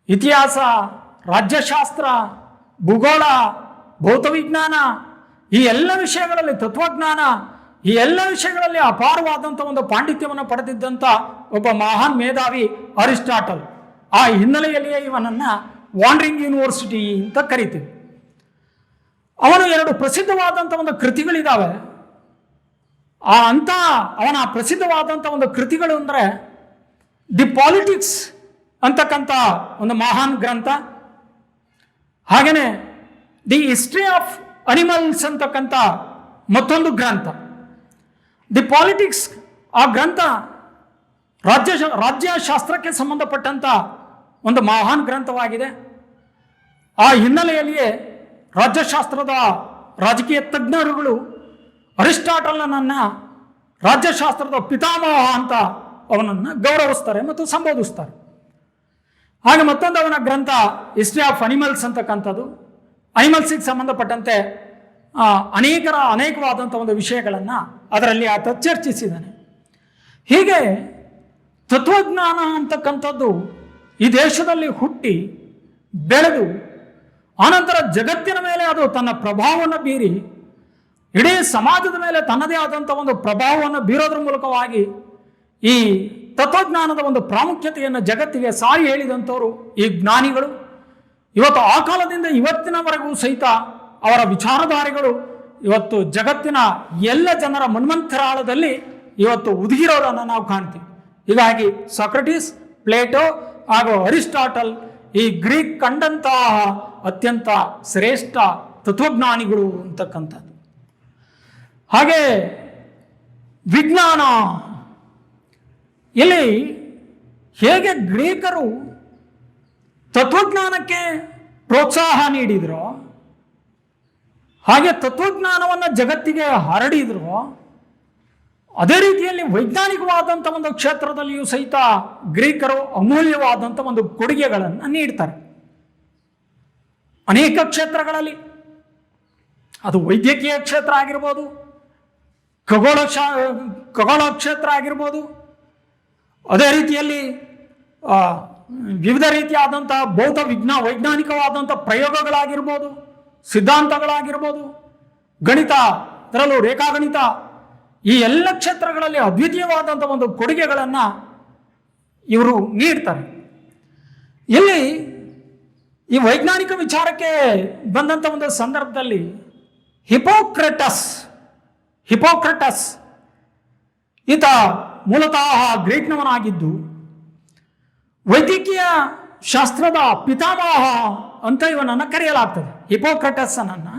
ಇತಿಹಾಸ, ರಾಜ್ಯಶಾಸ್ತ್ರ, ಭೂಗೋಳ, ಭೌತವಿಜ್ಞಾನ, ಈ ಎಲ್ಲ ವಿಷಯಗಳಲ್ಲಿ, ತತ್ವಜ್ಞಾನ, ಈ ಎಲ್ಲ ವಿಷಯಗಳಲ್ಲಿ ಅಪಾರವಾದಂಥ ಒಂದು ಪಾಂಡಿತ್ಯವನ್ನು ಪಡೆದಿದ್ದಂಥ ಒಬ್ಬ ಮಹಾನ್ ಮೇಧಾವಿ ಅರಿಸ್ಟಾಟಲ್. ಆ ಹಿನ್ನೆಲೆಯಲ್ಲಿಯೇ ಇವನನ್ನು ವಾಂಡ್ರಿಂಗ್ ಯೂನಿವರ್ಸಿಟಿ ಅಂತ ಕರಿತೀವಿ. ಅವನು ಎರಡು ಪ್ರಸಿದ್ಧವಾದಂಥ ಒಂದು ಕೃತಿಗಳಿದ್ದಾವೆ. ಅವನ ಪ್ರಸಿದ್ಧವಾದಂಥ ಒಂದು ಕೃತಿಗಳು ಅಂದರೆ ದಿ ಪಾಲಿಟಿಕ್ಸ್ ಅಂತಕ್ಕಂಥ ಒಂದು ಮಹಾನ್ ಗ್ರಂಥ. ಹಾಗೆಯೇ ದಿ ಹಿಸ್ಟ್ರಿ ಆಫ್ ಅನಿಮಲ್ಸ್ ಅಂತಕ್ಕಂಥ ಮತ್ತೊಂದು ಗ್ರಂಥ. ದಿ ಪಾಲಿಟಿಕ್ಸ್ ಆ ಗ್ರಂಥ ರಾಜ್ಯಶಾಸ್ತ್ರಕ್ಕೆ ಸಂಬಂಧಪಟ್ಟಂಥ ಒಂದು ಮಹಾನ್ ಗ್ರಂಥವಾಗಿದೆ. ಆ ಹಿನ್ನೆಲೆಯಲ್ಲಿಯೇ ರಾಜ್ಯಶಾಸ್ತ್ರದ ರಾಜಕೀಯ ತಜ್ಞರುಗಳು ಅರಿಸ್ಟಾಟಲನನ್ನು ರಾಜ್ಯಶಾಸ್ತ್ರದ ಪಿತಾಮಹ ಅಂತ ಅವನನ್ನು ಗೌರವಿಸ್ತಾರೆ ಮತ್ತು ಸಂಬೋಧಿಸ್ತಾರೆ. ಹಾಗೆ ಮತ್ತೊಂದು ಅವನ ಗ್ರಂಥ ಹಿಸ್ಟ್ರಿ ಆಫ್ ಅನಿಮಲ್ಸ್ ಅಂತಕ್ಕಂಥದ್ದು. ಅನಿಮಲ್ಸಿಗೆ ಸಂಬಂಧಪಟ್ಟಂತೆ ಅನೇಕವಾದಂಥ ಒಂದು ವಿಷಯಗಳನ್ನು ಅದರಲ್ಲಿ ಆತ ಚರ್ಚಿಸಿದ್ದಾನೆ. ಹೀಗೆ ತತ್ವಜ್ಞಾನ ಅಂತಕ್ಕಂಥದ್ದು ಈ ದೇಶದಲ್ಲಿ ಹುಟ್ಟಿ ಬೆಳೆದು ಆನಂತರ ಜಗತ್ತಿನ ಮೇಲೆ ಅದು ತನ್ನ ಪ್ರಭಾವವನ್ನು ಬೀರಿ ಇಡೀ ಸಮಾಜದ ಮೇಲೆ ತನ್ನದೇ ಆದಂಥ ಒಂದು ಪ್ರಭಾವವನ್ನು ಬೀರೋದ್ರ ಮೂಲಕವಾಗಿ ಈ ತತ್ವಜ್ಞಾನದ ಒಂದು ಪ್ರಾಮುಖ್ಯತೆಯನ್ನು ಜಗತ್ತಿಗೆ ಸಾರಿ ಹೇಳಿದಂಥವರು ಈ ಜ್ಞಾನಿಗಳು. ಇವತ್ತು ಆ ಕಾಲದಿಂದ ಇವತ್ತಿನವರೆಗೂ ಸಹಿತ ಅವರ ವಿಚಾರಧಾರೆಗಳು ಇವತ್ತು ಜಗತ್ತಿನ ಎಲ್ಲ ಜನರ ಮನ್ವಂತರಾಳದಲ್ಲಿ ಇವತ್ತು ಉದುಗಿರೋದನ್ನು ನಾವು ಕಾಣ್ತೀವಿ. ಹೀಗಾಗಿ ಸಾಕ್ರೆಟಿಸ್, ಪ್ಲೇಟೋ ಹಾಗೂ ಅರಿಸ್ಟಾಟಲ್ ಈ ಗ್ರೀಕ್ ಕಂಡಂತಹ ಅತ್ಯಂತ ಶ್ರೇಷ್ಠ ತತ್ವಜ್ಞಾನಿಗಳು ಅಂತಕ್ಕಂಥದ್ದು. ಹಾಗೆ ವಿಜ್ಞಾನ, ಇಲ್ಲಿ ಹೇಗೆ ಗ್ರೀಕರು ತತ್ವಜ್ಞಾನಕ್ಕೆ ಪ್ರೋತ್ಸಾಹ ನೀಡಿದ್ರು, ಹಾಗೆ ತತ್ವಜ್ಞಾನವನ್ನು ಜಗತ್ತಿಗೆ ಹರಡಿದ್ರು, ಅದೇ ರೀತಿಯಲ್ಲಿ ವೈಜ್ಞಾನಿಕವಾದಂಥ ಒಂದು ಕ್ಷೇತ್ರದಲ್ಲಿಯೂ ಸಹಿತ ಗ್ರೀಕರು ಅಮೂಲ್ಯವಾದಂಥ ಒಂದು ಕೊಡುಗೆಗಳನ್ನು ನೀಡ್ತಾರೆ. ಅನೇಕ ಕ್ಷೇತ್ರಗಳಲ್ಲಿ, ಅದು ವೈದ್ಯಕೀಯ ಕ್ಷೇತ್ರ ಆಗಿರ್ಬೋದು, ಖಗೋಳ ಕ್ಷೇತ್ರ ಆಗಿರ್ಬೋದು, ಅದೇ ರೀತಿಯಲ್ಲಿ ವಿವಿಧ ರೀತಿಯಾದಂಥ ವೈಜ್ಞಾನಿಕವಾದಂಥ ಪ್ರಯೋಗಗಳಾಗಿರ್ಬೋದು, ಸಿದ್ಧಾಂತಗಳಾಗಿರ್ಬೋದು, ಗಣಿತ, ಅದರಲ್ಲೂ ರೇಖಾಗಣಿತ, ಈ ಎಲ್ಲ ಕ್ಷೇತ್ರಗಳಲ್ಲಿ ಅದ್ವಿತೀಯವಾದಂಥ ಒಂದು ಕೊಡುಗೆಗಳನ್ನು ಇವರು ನೀಡ್ತಾರೆ. ಇಲ್ಲಿ ಈ ವೈಜ್ಞಾನಿಕ ವಿಚಾರಕ್ಕೆ ಬಂದಂಥ ಒಂದು ಸಂದರ್ಭದಲ್ಲಿ ಹಿಪೋಕ್ರಟಸ್ ಈತ ಮೂಲತಃ ಗ್ರೀಕ್ನವನಾಗಿದ್ದು ವೈದ್ಯಕೀಯ ಶಾಸ್ತ್ರದ ಪಿತಾಮಹ ಅಂತ ಇವನನ್ನು ಕರೆಯಲಾಗ್ತದೆ. ಹಿಪೋಕ್ರಟಸ್ಸನನ್ನು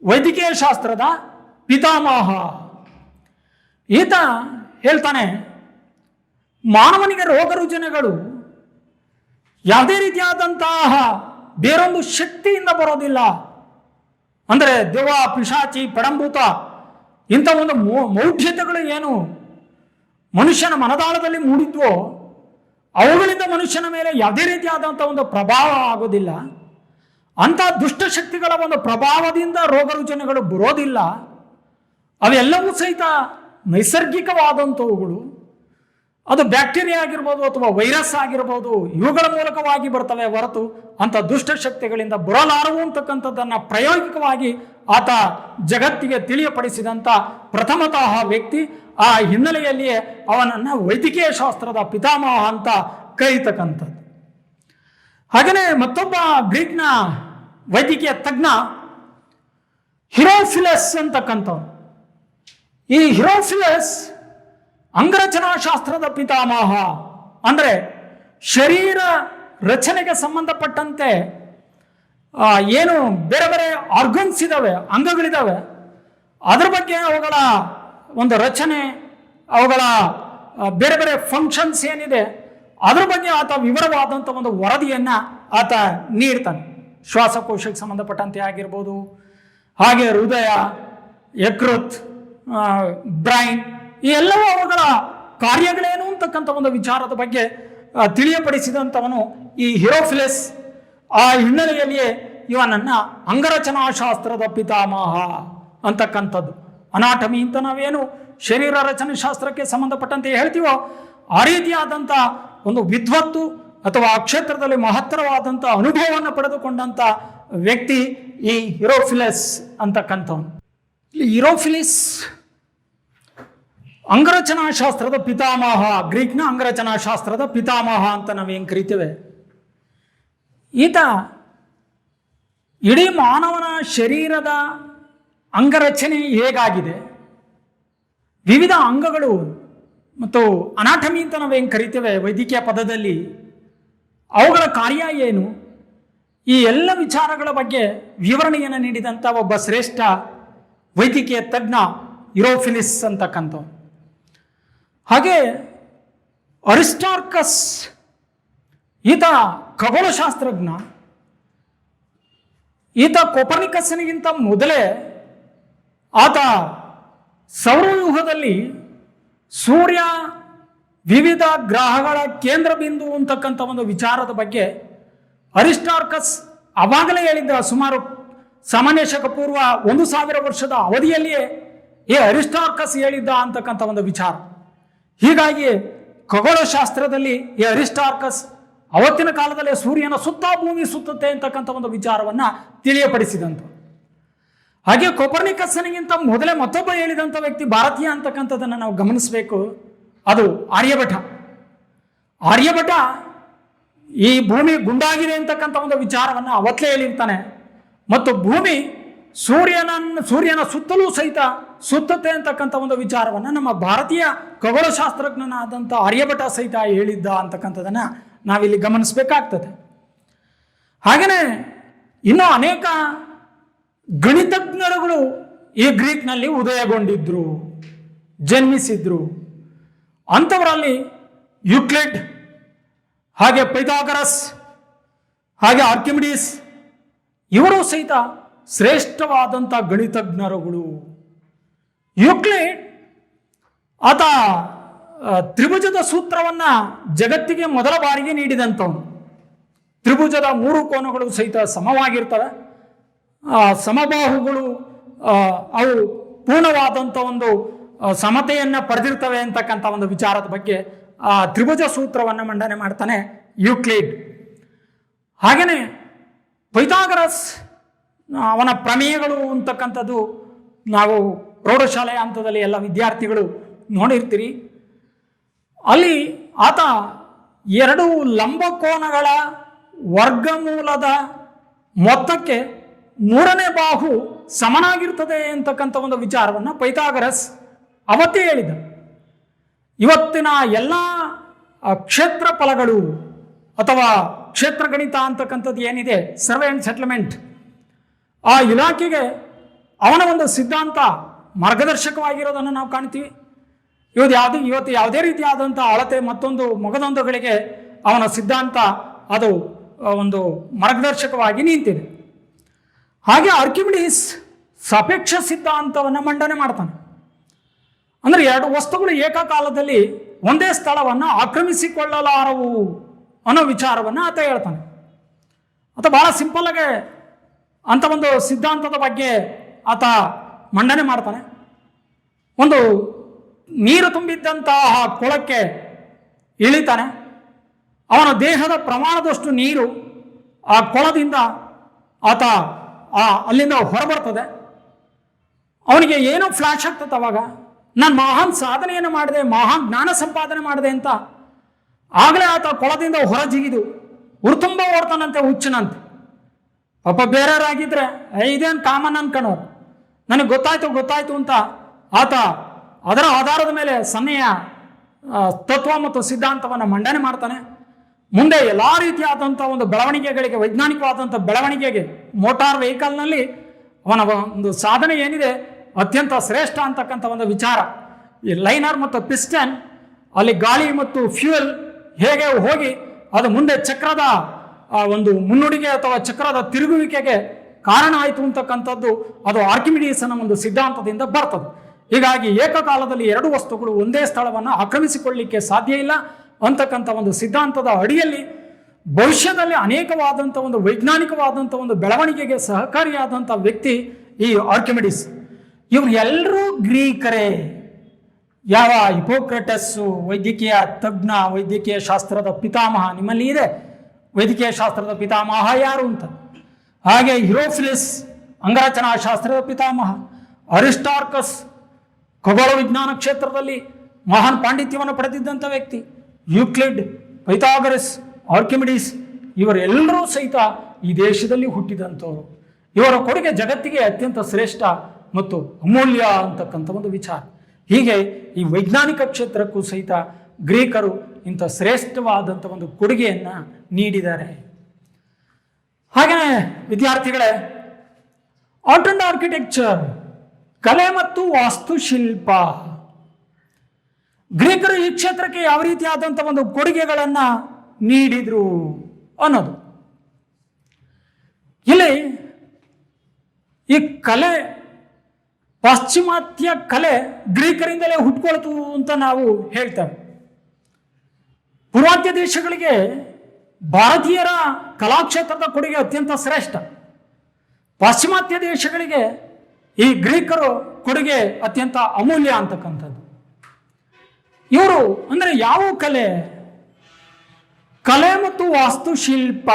ವೈದ್ಯಕೀಯ ಶಾಸ್ತ್ರದ ಪಿತಾಮಹ. ಈತ ಹೇಳ್ತಾನೆ, ಮಾನವನಿಗೆ ರೋಗ ರುಜಿನಗಳು ಯಾವುದೇ ರೀತಿಯಾದಂತಹ ಬೇರೊಂದು ಶಕ್ತಿಯಿಂದ ಬರೋದಿಲ್ಲ. ಅಂದರೆ ದೆವ್ವ, ಪಿಶಾಚಿ, ಪಡಂಭೂತ ಇಂಥ ಒಂದು ಮೌಢ್ಯತೆಗಳು ಏನು ಮನುಷ್ಯನ ಮನದಾಳದಲ್ಲಿ ಮೂಡಿದ್ವೋ ಅವುಗಳಿಂದ ಮನುಷ್ಯನ ಮೇಲೆ ಯಾವುದೇ ರೀತಿಯಾದಂಥ ಒಂದು ಪ್ರಭಾವ ಆಗೋದಿಲ್ಲ. ಅಂಥ ದುಷ್ಟಶಕ್ತಿಗಳ ಒಂದು ಪ್ರಭಾವದಿಂದ ರೋಗ ರುಜಿನಗಳು ಬರೋದಿಲ್ಲ. ಅವೆಲ್ಲವೂ ಸಹಿತ ನೈಸರ್ಗಿಕವಾದಂಥವುಗಳು. ಅದು ಬ್ಯಾಕ್ಟೀರಿಯಾ ಆಗಿರ್ಬೋದು ಅಥವಾ ವೈರಸ್ ಆಗಿರ್ಬೋದು, ಇವುಗಳ ಮೂಲಕವಾಗಿ ಬರ್ತವೆ ಹೊರತು ಅಂಥ ದುಷ್ಟಶಕ್ತಿಗಳಿಂದ ಬರಲಾರವು ಅಂತಕ್ಕಂಥದ್ದನ್ನು ಪ್ರಾಯೋಗಿಕವಾಗಿ ಆತ ಜಗತ್ತಿಗೆ ತಿಳಿಯಪಡಿಸಿದಂಥ ಪ್ರಥಮತಃ ವ್ಯಕ್ತಿ. ಆ ಹಿನ್ನೆಲೆಯಲ್ಲಿಯೇ ಅವನನ್ನು ವೈದ್ಯಕೀಯ ಶಾಸ್ತ್ರದ ಪಿತಾಮಹ ಅಂತ ಕರೀತಕ್ಕಂಥದ್ದು. ಹಾಗೆಯೇ ಮತ್ತೊಬ್ಬ ಗ್ರೀಕ್ನ ವೈದ್ಯಕೀಯ ತಜ್ಞ ಹಿರೋಫಿಲಸ್ ಅಂತಕ್ಕಂಥವ್ರು. ಈ ಹಿರೋಫಿಲಸ್ ಅಂಗರಚನಾಶಾಸ್ತ್ರದ ಪಿತಾಮಹ. ಅಂದರೆ ಶರೀರ ರಚನೆಗೆ ಸಂಬಂಧಪಟ್ಟಂತೆ ಏನು ಬೇರೆ ಬೇರೆ ಆರ್ಗನ್ಸ್ ಇದ್ದಾವೆ, ಅಂಗಗಳಿದ್ದಾವೆ, ಅದರ ಬಗ್ಗೆ ಅವುಗಳ ಒಂದು ರಚನೆ, ಅವುಗಳ ಬೇರೆ ಬೇರೆ ಫಂಕ್ಷನ್ಸ್ ಏನಿದೆ ಅದ್ರ ಬಗ್ಗೆ ಆತ ವಿವರವಾದಂಥ ಒಂದು ವರದಿಯನ್ನು ಆತ ನೀಡ್ತಾನೆ. ಶ್ವಾಸಕೋಶಕ್ಕೆ ಸಂಬಂಧಪಟ್ಟಂತೆ ಆಗಿರ್ಬೋದು, ಹಾಗೆ ಹೃದಯ, ಯಕೃತ್, ಬ್ರೈನ್, ಈ ಎಲ್ಲವೂ ಅವುಗಳ ಕಾರ್ಯಗಳೇನು ಅಂತಕ್ಕಂಥ ಒಂದು ವಿಚಾರದ ಬಗ್ಗೆ ತಿಳಿಯಪಡಿಸಿದಂಥವನು ಈ ಹಿರೋಫಿಲಸ್. ಆ ಹಿನ್ನೆಲೆಯಲ್ಲಿಯೇ ಇವನನ್ನು ಅಂಗರಚನಾಶಾಸ್ತ್ರದ ಪಿತಾಮಹ ಅಂತಕ್ಕಂಥದ್ದು. ಅನಾಟಮಿ ಅಂತ ನಾವೇನು ಶರೀರ ರಚನೆ ಶಾಸ್ತ್ರಕ್ಕೆ ಸಂಬಂಧಪಟ್ಟಂತೆ ಹೇಳ್ತೀವೋ ಆ ರೀತಿಯಾದಂಥ ಒಂದು ವಿದ್ವತ್ತು ಅಥವಾ ಆ ಕ್ಷೇತ್ರದಲ್ಲಿ ಮಹತ್ತರವಾದಂಥ ಅನುಭವವನ್ನು ಪಡೆದುಕೊಂಡಂಥ ವ್ಯಕ್ತಿ ಈ ಹಿರೋಫಿಲಸ್ ಅಂತಕ್ಕಂಥವನು. ಇಲ್ಲಿ ಹಿರೋಫಿಲಿಸ್ ಅಂಗರಚನಾಶಾಸ್ತ್ರದ ಪಿತಾಮಹ, ಗ್ರೀಕ್ನ ಅಂಗರಚನಾಶಾಸ್ತ್ರದ ಪಿತಾಮಹ ಅಂತ ನಾವೇನು ಕರಿತೇವೆ. ಈತ ಇಡೀ ಮಾನವನ ಶರೀರದ ಅಂಗರಚನೆ ಹೇಗಾಗಿದೆ, ವಿವಿಧ ಅಂಗಗಳು ಮತ್ತು ಅನಾಟಮಿ ಅಂತ ನಾವೇನು ಕರಿತೇವೆ ವೈದ್ಯಕೀಯ ಪದದಲ್ಲಿ, ಅವುಗಳ ಕಾರ್ಯ ಏನು, ಈ ಎಲ್ಲ ವಿಚಾರಗಳ ಬಗ್ಗೆ ವಿವರಣೆಯನ್ನು ನೀಡಿದಂಥ ಒಬ್ಬ ಶ್ರೇಷ್ಠ ವೈದ್ಯಕೀಯ ತಜ್ಞ ಹಿರೋಫಿಲಿಸ್ ಅಂತಕ್ಕಂಥವ್ರು. ಹಾಗೆ ಅರಿಸ್ಟಾರ್ಕಸ್, ಈತ ಖಗೋಳಶಾಸ್ತ್ರಜ್ಞ. ಈತ ಕೋಪರ್ನಿಕಸ್ನಿಗಿಂತ ಮೊದಲೇ ಆತ ಸೌರವ್ಯೂಹದಲ್ಲಿ ಸೂರ್ಯ ವಿವಿಧ ಗ್ರಹಗಳ ಕೇಂದ್ರ ಬಿಂದು ಅಂತಕ್ಕಂಥ ಒಂದು ವಿಚಾರದ ಬಗ್ಗೆ ಅರಿಸ್ಟಾರ್ಕಸ್ ಅವಾಗಲೇ ಹೇಳಿದ್ದ. ಸುಮಾರು ಸಾಮಾನ್ಯ ಶಕ ಪೂರ್ವ 1000 ವರ್ಷದ ಅವಧಿಯಲ್ಲಿಯೇ ಈ ಅರಿಸ್ಟಾರ್ಕಸ್ ಹೇಳಿದ್ದ ಅಂತಕ್ಕಂಥ ಒಂದು ವಿಚಾರ. ಹೀಗಾಗಿ ಖಗೋಳಶಾಸ್ತ್ರದಲ್ಲಿ ಈ ಅರಿಸ್ಟಾರ್ಕಸ್ ಅವತ್ತಿನ ಕಾಲದಲ್ಲೇ ಸೂರ್ಯನ ಸುತ್ತ ಭೂಮಿ ಸುತ್ತುತ್ತೆ ಅಂತಕ್ಕಂಥ ಒಂದು ವಿಚಾರವನ್ನು ತಿಳಿಯಪಡಿಸಿದಂಥ. ಹಾಗೆ ಕೋಪರ್ನಿಕಸ್ನಿಗಿಂತ ಮೊದಲೇ ಮತ್ತೊಬ್ಬ ಹೇಳಿದಂಥ ವ್ಯಕ್ತಿ ಭಾರತೀಯ ಅಂತಕ್ಕಂಥದ್ದನ್ನು ನಾವು ಗಮನಿಸಬೇಕು. ಅದು ಆರ್ಯಭಟ. ಆರ್ಯಭಟ ಈ ಭೂಮಿ ಗುಂಡಾಗಿದೆ ಅಂತಕ್ಕಂಥ ಒಂದು ವಿಚಾರವನ್ನು ಅವತ್ತೇ ಹೇಳಿರ್ತಾನೆ. ಮತ್ತು ಭೂಮಿ ಸೂರ್ಯನ ಸುತ್ತಲೂ ಸಹಿತ ಸುತ್ತುತ್ತೆ ಅಂತಕ್ಕಂಥ ಒಂದು ವಿಚಾರವನ್ನು ನಮ್ಮ ಭಾರತೀಯ ಖಗೋಳಶಾಸ್ತ್ರಜ್ಞನಾದಂಥ ಆರ್ಯಭಟ ಸಹಿತ ಹೇಳಿದ್ದ ಅಂತಕ್ಕಂಥದ್ದನ್ನು ನಾವಿಲ್ಲಿ ಗಮನಿಸಬೇಕಾಗ್ತದೆ. ಹಾಗೆಯೇ ಇನ್ನೂ ಅನೇಕ ಗಣಿತಜ್ಞರುಗಳು ಈ ಗ್ರೀಕ್ನಲ್ಲಿ ಉದಯಗೊಂಡಿದ್ರು, ಜನ್ಮಿಸಿದ್ರು. ಅಂಥವರಲ್ಲಿ ಯುಕ್ಲಿಡ್, ಹಾಗೆ ಪೈಥಾಗರಸ್, ಹಾಗೆ ಆರ್ಕಿಮಿಡೀಸ್, ಇವರು ಸಹಿತ ಶ್ರೇಷ್ಠವಾದಂಥ ಗಣಿತಜ್ಞರುಗಳು. ಯುಕ್ಲಿಡ್ ಆತ ತ್ರಿಭುಜದ ಸೂತ್ರವನ್ನ ಜಗತ್ತಿಗೆ ಮೊದಲ ಬಾರಿಗೆ ನೀಡಿದಂಥವನು. ತ್ರಿಭುಜದ 3 ಕೋನಗಳು ಸಹಿತ ಸಮವಾಗಿರ್ತವೆ. ಸಮಬಾಹುಗಳು ಅವು ಪೂರ್ಣವಾದಂಥ ಒಂದು ಸಮತೆಯನ್ನು ಪಡೆದಿರ್ತವೆ ಅಂತಕ್ಕಂಥ ಒಂದು ವಿಚಾರದ ಬಗ್ಗೆ ಆ ತ್ರಿಭುಜ ಸೂತ್ರವನ್ನು ಮಂಡನೆ ಮಾಡ್ತಾನೆ ಯೂಕ್ಲಿಡ್. ಹಾಗೆಯೇ ಪೈಥಾಗರಸ್ ಅವನ ಪ್ರಮೇಯಗಳು ಅಂತಕ್ಕಂಥದ್ದು ನಾವು ಪ್ರೌಢಶಾಲೆಯ ಹಂತದಲ್ಲಿ ಎಲ್ಲ ವಿದ್ಯಾರ್ಥಿಗಳು ನೋಡಿರ್ತೀರಿ. ಅಲ್ಲಿ ಆತ 2 ಲಂಬಕೋನಗಳ ವರ್ಗಮೂಲದ ಮೊತ್ತಕ್ಕೆ 3ನೇ ಬಾಹು ಸಮನಾಗಿರ್ತದೆ ಅಂತಕ್ಕಂಥ ಒಂದು ವಿಚಾರವನ್ನು ಪೈಥಾಗರಸ್ ಅವತ್ತೇ ಹೇಳಿದ. ಇವತ್ತಿನ ಎಲ್ಲ ಕ್ಷೇತ್ರ ಫಲಗಳು ಅಥವಾ ಕ್ಷೇತ್ರ ಗಣಿತ ಅಂತಕ್ಕಂಥದ್ದು ಏನಿದೆ, ಸರ್ವೆ ಆ್ಯಂಡ್ ಸೆಟ್ಲ್ಮೆಂಟ್, ಆ ಇಲಾಖೆಗೆ ಅವನ ಒಂದು ಸಿದ್ಧಾಂತ ಮಾರ್ಗದರ್ಶಕವಾಗಿರೋದನ್ನು ನಾವು ಕಾಣ್ತೀವಿ. ಇವತ್ತು ಯಾವುದೇ ರೀತಿಯಾದಂಥ ಅಳತೆ ಮತ್ತೊಂದು ಮೊಗದೊಂದುಗಳಿಗೆ ಅವನ ಸಿದ್ಧಾಂತ ಅದು ಒಂದು ಮಾರ್ಗದರ್ಶಕವಾಗಿ ನಿಂತಿದೆ. ಹಾಗೆ ಆರ್ಕಿಮಿಡೀಸ್ ಸಾಪೇಕ್ಷ ಸಿದ್ಧಾಂತವನ್ನು ಮಂಡನೆ ಮಾಡ್ತಾನೆ. ಅಂದರೆ 2 ವಸ್ತುಗಳು ಏಕಕಾಲದಲ್ಲಿ ಒಂದೇ ಸ್ಥಳವನ್ನು ಆಕ್ರಮಿಸಿಕೊಳ್ಳಲಾರವು ಅನ್ನೋ ವಿಚಾರವನ್ನು ಆತ ಹೇಳ್ತಾನೆ. ಆತ ಬಹಳ ಸಿಂಪಲ್ ಆಗಿ ಅಂಥ ಒಂದು ಸಿದ್ಧಾಂತದ ಬಗ್ಗೆ ಆತ ಮಂಡನೆ ಮಾಡ್ತಾನೆ. ಒಂದು ನೀರು ತುಂಬಿದ್ದಂತಹ ಕೊಳಕ್ಕೆ ಇಳಿತಾನೆ. ಅವನ ದೇಹದ ಪ್ರಮಾಣದಷ್ಟು ನೀರು ಆ ಕೊಳದಿಂದ ಆತ ಅಲ್ಲಿಂದ ಹೊರಬರ್ತದೆ. ಅವನಿಗೆ ಏನೋ ಫ್ಲಾಶ್ ಆಗ್ತದೆ. ಅವಾಗ ನಾನು ಮಹಾನ್ ಸಾಧನೆಯನ್ನು ಮಾಡಿದೆ, ಮಹಾನ್ ಜ್ಞಾನ ಸಂಪಾದನೆ ಮಾಡಿದೆ ಅಂತ ಆಗಲೇ ಆತ ಕೊಳದಿಂದ ಹೊರ ಜಿಗಿದು ಹುರ್ತುಂಬ ಓಡ್ತಾನಂತೆ, ಹುಚ್ಚನಂತೆ. ಪಾಪ ಬೇರೆಯವರಾಗಿದ್ದರೆ ಇದೇನು ಕಾಮನ್ ಅನ್ಕೊಳ್ಳೋರು, ನನಗೆ ಗೊತ್ತಾಯ್ತು ಅಂತ ಆತ ಅದರ ಆಧಾರದ ಮೇಲೆ ಸನ್ನೆಯ ತತ್ವ ಮತ್ತು ಸಿದ್ಧಾಂತವನ್ನು ಮಂಡನೆ ಮಾಡ್ತಾನೆ. ಮುಂದೆ ಎಲ್ಲ ರೀತಿಯಾದಂಥ ಒಂದು ಬೆಳವಣಿಗೆಗಳಿಗೆ, ವೈಜ್ಞಾನಿಕವಾದಂಥ ಬೆಳವಣಿಗೆಗೆ ಮೋಟಾರ್ ವೆಹಿಕಲ್ನಲ್ಲಿ ಅವನ ಒಂದು ಸಾಧನೆ ಏನಿದೆ ಅತ್ಯಂತ ಶ್ರೇಷ್ಠ ಅಂತಕ್ಕಂಥ ಒಂದು ವಿಚಾರ. ಈ ಲೈನರ್ ಮತ್ತು ಪಿಸ್ಟನ್, ಅಲ್ಲಿ ಗಾಳಿ ಮತ್ತು ಫ್ಯೂಯಲ್ ಹೇಗೆ ಹೋಗಿ ಅದು ಮುಂದೆ ಚಕ್ರದ ಒಂದು ಮುನ್ನುಡಿಗೆ ಅಥವಾ ಚಕ್ರದ ತಿರುಗುವಿಕೆಗೆ ಕಾರಣ ಆಯಿತು ಅಂತಕ್ಕಂಥದ್ದು ಅದು ಆರ್ಕಿಮಿಡೀಸನ ಒಂದು ಸಿದ್ಧಾಂತದಿಂದ ಬರ್ತದೆ. ಹೀಗಾಗಿ ಏಕಕಾಲದಲ್ಲಿ 2 ವಸ್ತುಗಳು ಒಂದೇ ಸ್ಥಳವನ್ನು ಆಕ್ರಮಿಸಿಕೊಳ್ಳಲಿಕ್ಕೆ ಸಾಧ್ಯ ಇಲ್ಲ ಅಂತಕ್ಕಂಥ ಒಂದು ಸಿದ್ಧಾಂತದ ಅಡಿಯಲ್ಲಿ ಭವಿಷ್ಯದಲ್ಲಿ ಅನೇಕವಾದಂಥ ಒಂದು ವೈಜ್ಞಾನಿಕವಾದಂಥ ಒಂದು ಬೆಳವಣಿಗೆಗೆ ಸಹಕಾರಿಯಾದಂಥ ವ್ಯಕ್ತಿ ಈ ಆರ್ಕಿಮಿಡೀಸ್. ಇವರು ಎಲ್ಲರೂ ಗ್ರೀಕರೇ. ಯಾವ ಹಿಪೋಕ್ರಟಸ್ಸು ವೈದ್ಯಕೀಯ ತಜ್ಞ, ವೈದ್ಯಕೀಯ ಶಾಸ್ತ್ರದ ಪಿತಾಮಹ, ನಿಮ್ಮಲ್ಲಿ ಇದೆ ವೈದ್ಯಕೀಯ ಶಾಸ್ತ್ರದ ಪಿತಾಮಹ ಯಾರು ಅಂತ. ಹಾಗೆ ಹಿರೋಫಿಲಿಸ್ ಅಂಗರಚನಾ ಶಾಸ್ತ್ರದ ಪಿತಾಮಹ, ಅರಿಸ್ಟಾರ್ಕಸ್ ಖಗೋಳ ವಿಜ್ಞಾನ ಕ್ಷೇತ್ರದಲ್ಲಿ ಮಹಾನ್ ಪಾಂಡಿತ್ಯವನ್ನು ಪಡೆದಿದ್ದಂಥ ವ್ಯಕ್ತಿ, ಯೂಕ್ಲಿಡ್, ಪೈಥಾಗರಸ್, ಆರ್ಕಿಮಿಡೀಸ್ ಇವರೆಲ್ಲರೂ ಸಹಿತ ಈ ದೇಶದಲ್ಲಿ ಹುಟ್ಟಿದಂಥವರು. ಇವರ ಕೊಡುಗೆ ಜಗತ್ತಿಗೆ ಅತ್ಯಂತ ಶ್ರೇಷ್ಠ ಮತ್ತು ಅಮೂಲ್ಯ ಅಂತಕ್ಕಂಥ ಒಂದು ವಿಚಾರ. ಹೀಗೆ ಈ ವೈಜ್ಞಾನಿಕ ಕ್ಷೇತ್ರಕ್ಕೂ ಸಹಿತ ಗ್ರೀಕರು ಇಂಥ ಶ್ರೇಷ್ಠವಾದಂಥ ಒಂದು ಕೊಡುಗೆಯನ್ನು ನೀಡಿದ್ದಾರೆ. ಹಾಗೆಯೇ ವಿದ್ಯಾರ್ಥಿಗಳೇ, ಆರ್ಟ್ ಅಂಡ್ ಆರ್ಕಿಟೆಕ್ಚರ್, ಕಲೆ ಮತ್ತು ವಾಸ್ತುಶಿಲ್ಪ, ಗ್ರೀಕರು ಈ ಕ್ಷೇತ್ರಕ್ಕೆ ಯಾವ ರೀತಿಯಾದಂಥ ಒಂದು ಕೊಡುಗೆಗಳನ್ನು ನೀಡಿದ್ರು ಅನ್ನೋದು. ಇಲ್ಲಿ ಈ ಕಲೆ, ಪಾಶ್ಚಿಮಾತ್ಯ ಕಲೆ ಗ್ರೀಕರಿಂದಲೇ ಹುಟ್ಕೊಳ್ತು ಅಂತ ನಾವು ಹೇಳ್ತೇವೆ. ಪೂರ್ವಾತ್ಯ ದೇಶಗಳಿಗೆ ಭಾರತೀಯರ ಕಲಾಕ್ಷೇತ್ರದ ಕೊಡುಗೆ ಅತ್ಯಂತ ಶ್ರೇಷ್ಠ. ಪಾಶ್ಚಿಮಾತ್ಯ ದೇಶಗಳಿಗೆ ಈ ಗ್ರೀಕರು ಕೊಡುಗೆ ಅತ್ಯಂತ ಅಮೂಲ್ಯ ಅಂತಕ್ಕಂಥದ್ದು. ಇವರು ಅಂದರೆ ಯಾವ ಕಲೆ? ಕಲೆ ಮತ್ತು ವಾಸ್ತುಶಿಲ್ಪ.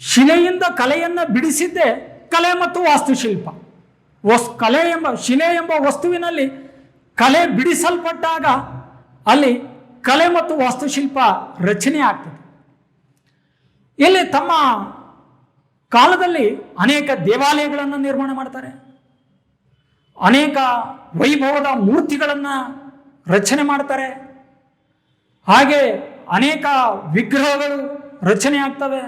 ಶಿಲೆಯಿಂದ ಕಲೆಯನ್ನು ಬಿಡಿಸಿದ್ದೇ ಕಲೆ ಮತ್ತು ವಾಸ್ತುಶಿಲ್ಪ. ಕಲೆ ಎಂಬ ಶಿಲೆ ಎಂಬ ವಸ್ತುವಿನಲ್ಲಿ ಕಲೆ ಬಿಡಿಸಲ್ಪಟ್ಟಾಗ ಅಲ್ಲಿ ಕಲೆ ಮತ್ತು ವಾಸ್ತುಶಿಲ್ಪ ರಚನೆ ಆಗ್ತದೆ. ಇಲ್ಲಿ ತಮ್ಮ ಕಾಲದಲ್ಲಿ ಅನೇಕ ದೇವಾಲಯಗಳನ್ನು ನಿರ್ಮಾಣ ಮಾಡ್ತಾರೆ, ಅನೇಕ ವೈಭವದ ಮೂರ್ತಿಗಳನ್ನು ರಚನೆ ಮಾಡ್ತಾರೆ, ಹಾಗೆ ಅನೇಕ ವಿಗ್ರಹಗಳು ರಚನೆ ಆಗ್ತವೆ,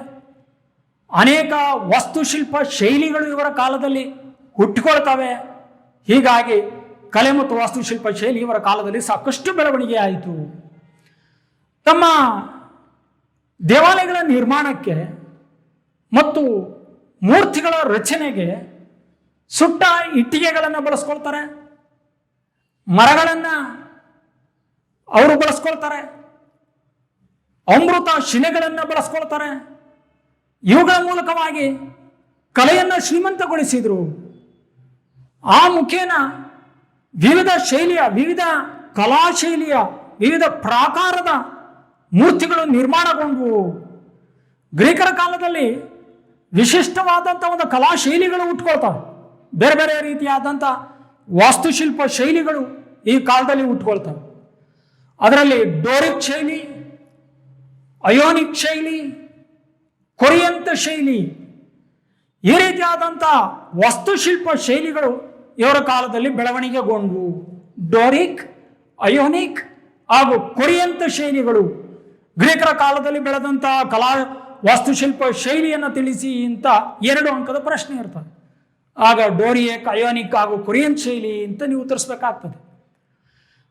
ಅನೇಕ ವಾಸ್ತುಶಿಲ್ಪ ಶೈಲಿಗಳು ಇವರ ಕಾಲದಲ್ಲಿ ಹುಟ್ಟಿಕೊಳ್ತವೆ. ಹೀಗಾಗಿ ಕಲೆ ಮತ್ತು ವಾಸ್ತುಶಿಲ್ಪ ಶೈಲಿ ಇವರ ಕಾಲದಲ್ಲಿ ಸಾಕಷ್ಟು ಬೆಳವಣಿಗೆ ಆಯಿತು. ತಮ್ಮ ದೇವಾಲಯಗಳ ನಿರ್ಮಾಣಕ್ಕೆ ಮತ್ತು ಮೂರ್ತಿಗಳ ರಚನೆಗೆ ಸುಟ್ಟ ಇಟ್ಟಿಗೆಗಳನ್ನು ಬಳಸ್ಕೊಳ್ತಾರೆ. ಮರಗಳನ್ನು ಅವರು ಬಳಸ್ಕೊಳ್ತಾರೆ, ಅಮೃತ ಶಿಲೆಗಳನ್ನು ಬಳಸ್ಕೊಳ್ತಾರೆ. ಇವುಗಳ ಮೂಲಕವಾಗಿ ಕಲೆಯನ್ನು ಶ್ರೀಮಂತಗೊಳಿಸಿದರು. ಆ ಮುಖೇನ ವಿವಿಧ ಶೈಲಿಯ, ವಿವಿಧ ಕಲಾಶೈಲಿಯ, ವಿವಿಧ ಪ್ರಾಕಾರದ ಮೂರ್ತಿಗಳು ನಿರ್ಮಾಣಗೊಂಡವು. ಗ್ರೀಕರ ಕಾಲದಲ್ಲಿ ವಿಶಿಷ್ಟವಾದಂಥ ಒಂದು ಕಲಾಶೈಲಿಗಳು ಹುಟ್ಕೊಳ್ತವೆ. ಬೇರೆ ಬೇರೆ ರೀತಿಯಾದಂಥ ವಾಸ್ತುಶಿಲ್ಪ ಶೈಲಿಗಳು ಈ ಕಾಲದಲ್ಲಿ ಹುಟ್ಕೊಳ್ತವೆ. ಅದರಲ್ಲಿ ಡೋರಿಕ್ ಶೈಲಿ, ಅಯೋನಿಕ್ ಶೈಲಿ, ಕೊರಿಯಂತ ಶೈಲಿ, ಈ ರೀತಿಯಾದಂಥ ವಾಸ್ತುಶಿಲ್ಪ ಶೈಲಿಗಳು ಇವರ ಕಾಲದಲ್ಲಿ ಬೆಳವಣಿಗೆಗೊಂಡವು. ಡೋರಿಕ್, ಅಯೋನಿಕ್ ಹಾಗೂ ಕೊರಿಯಂತ ಶೈಲಿಗಳು ಗ್ರೀಕರ ಕಾಲದಲ್ಲಿ ಬೆಳೆದಂಥ ಕಲಾ ವಾಸ್ತುಶಿಲ್ಪ ಶೈಲಿಯನ್ನು ತಿಳಿಸಿ ಅಂತ 2 ಅಂಕದ ಪ್ರಶ್ನೆ ಇರ್ತದೆ. ಆಗ ಡೋರಿಯಕ್, ಅಯೋನಿಕ್ ಹಾಗೂ ಕೊರಿಯನ್ ಶೈಲಿ ಅಂತ ನೀವು ಉತ್ತರಿಸಬೇಕಾಗ್ತದೆ.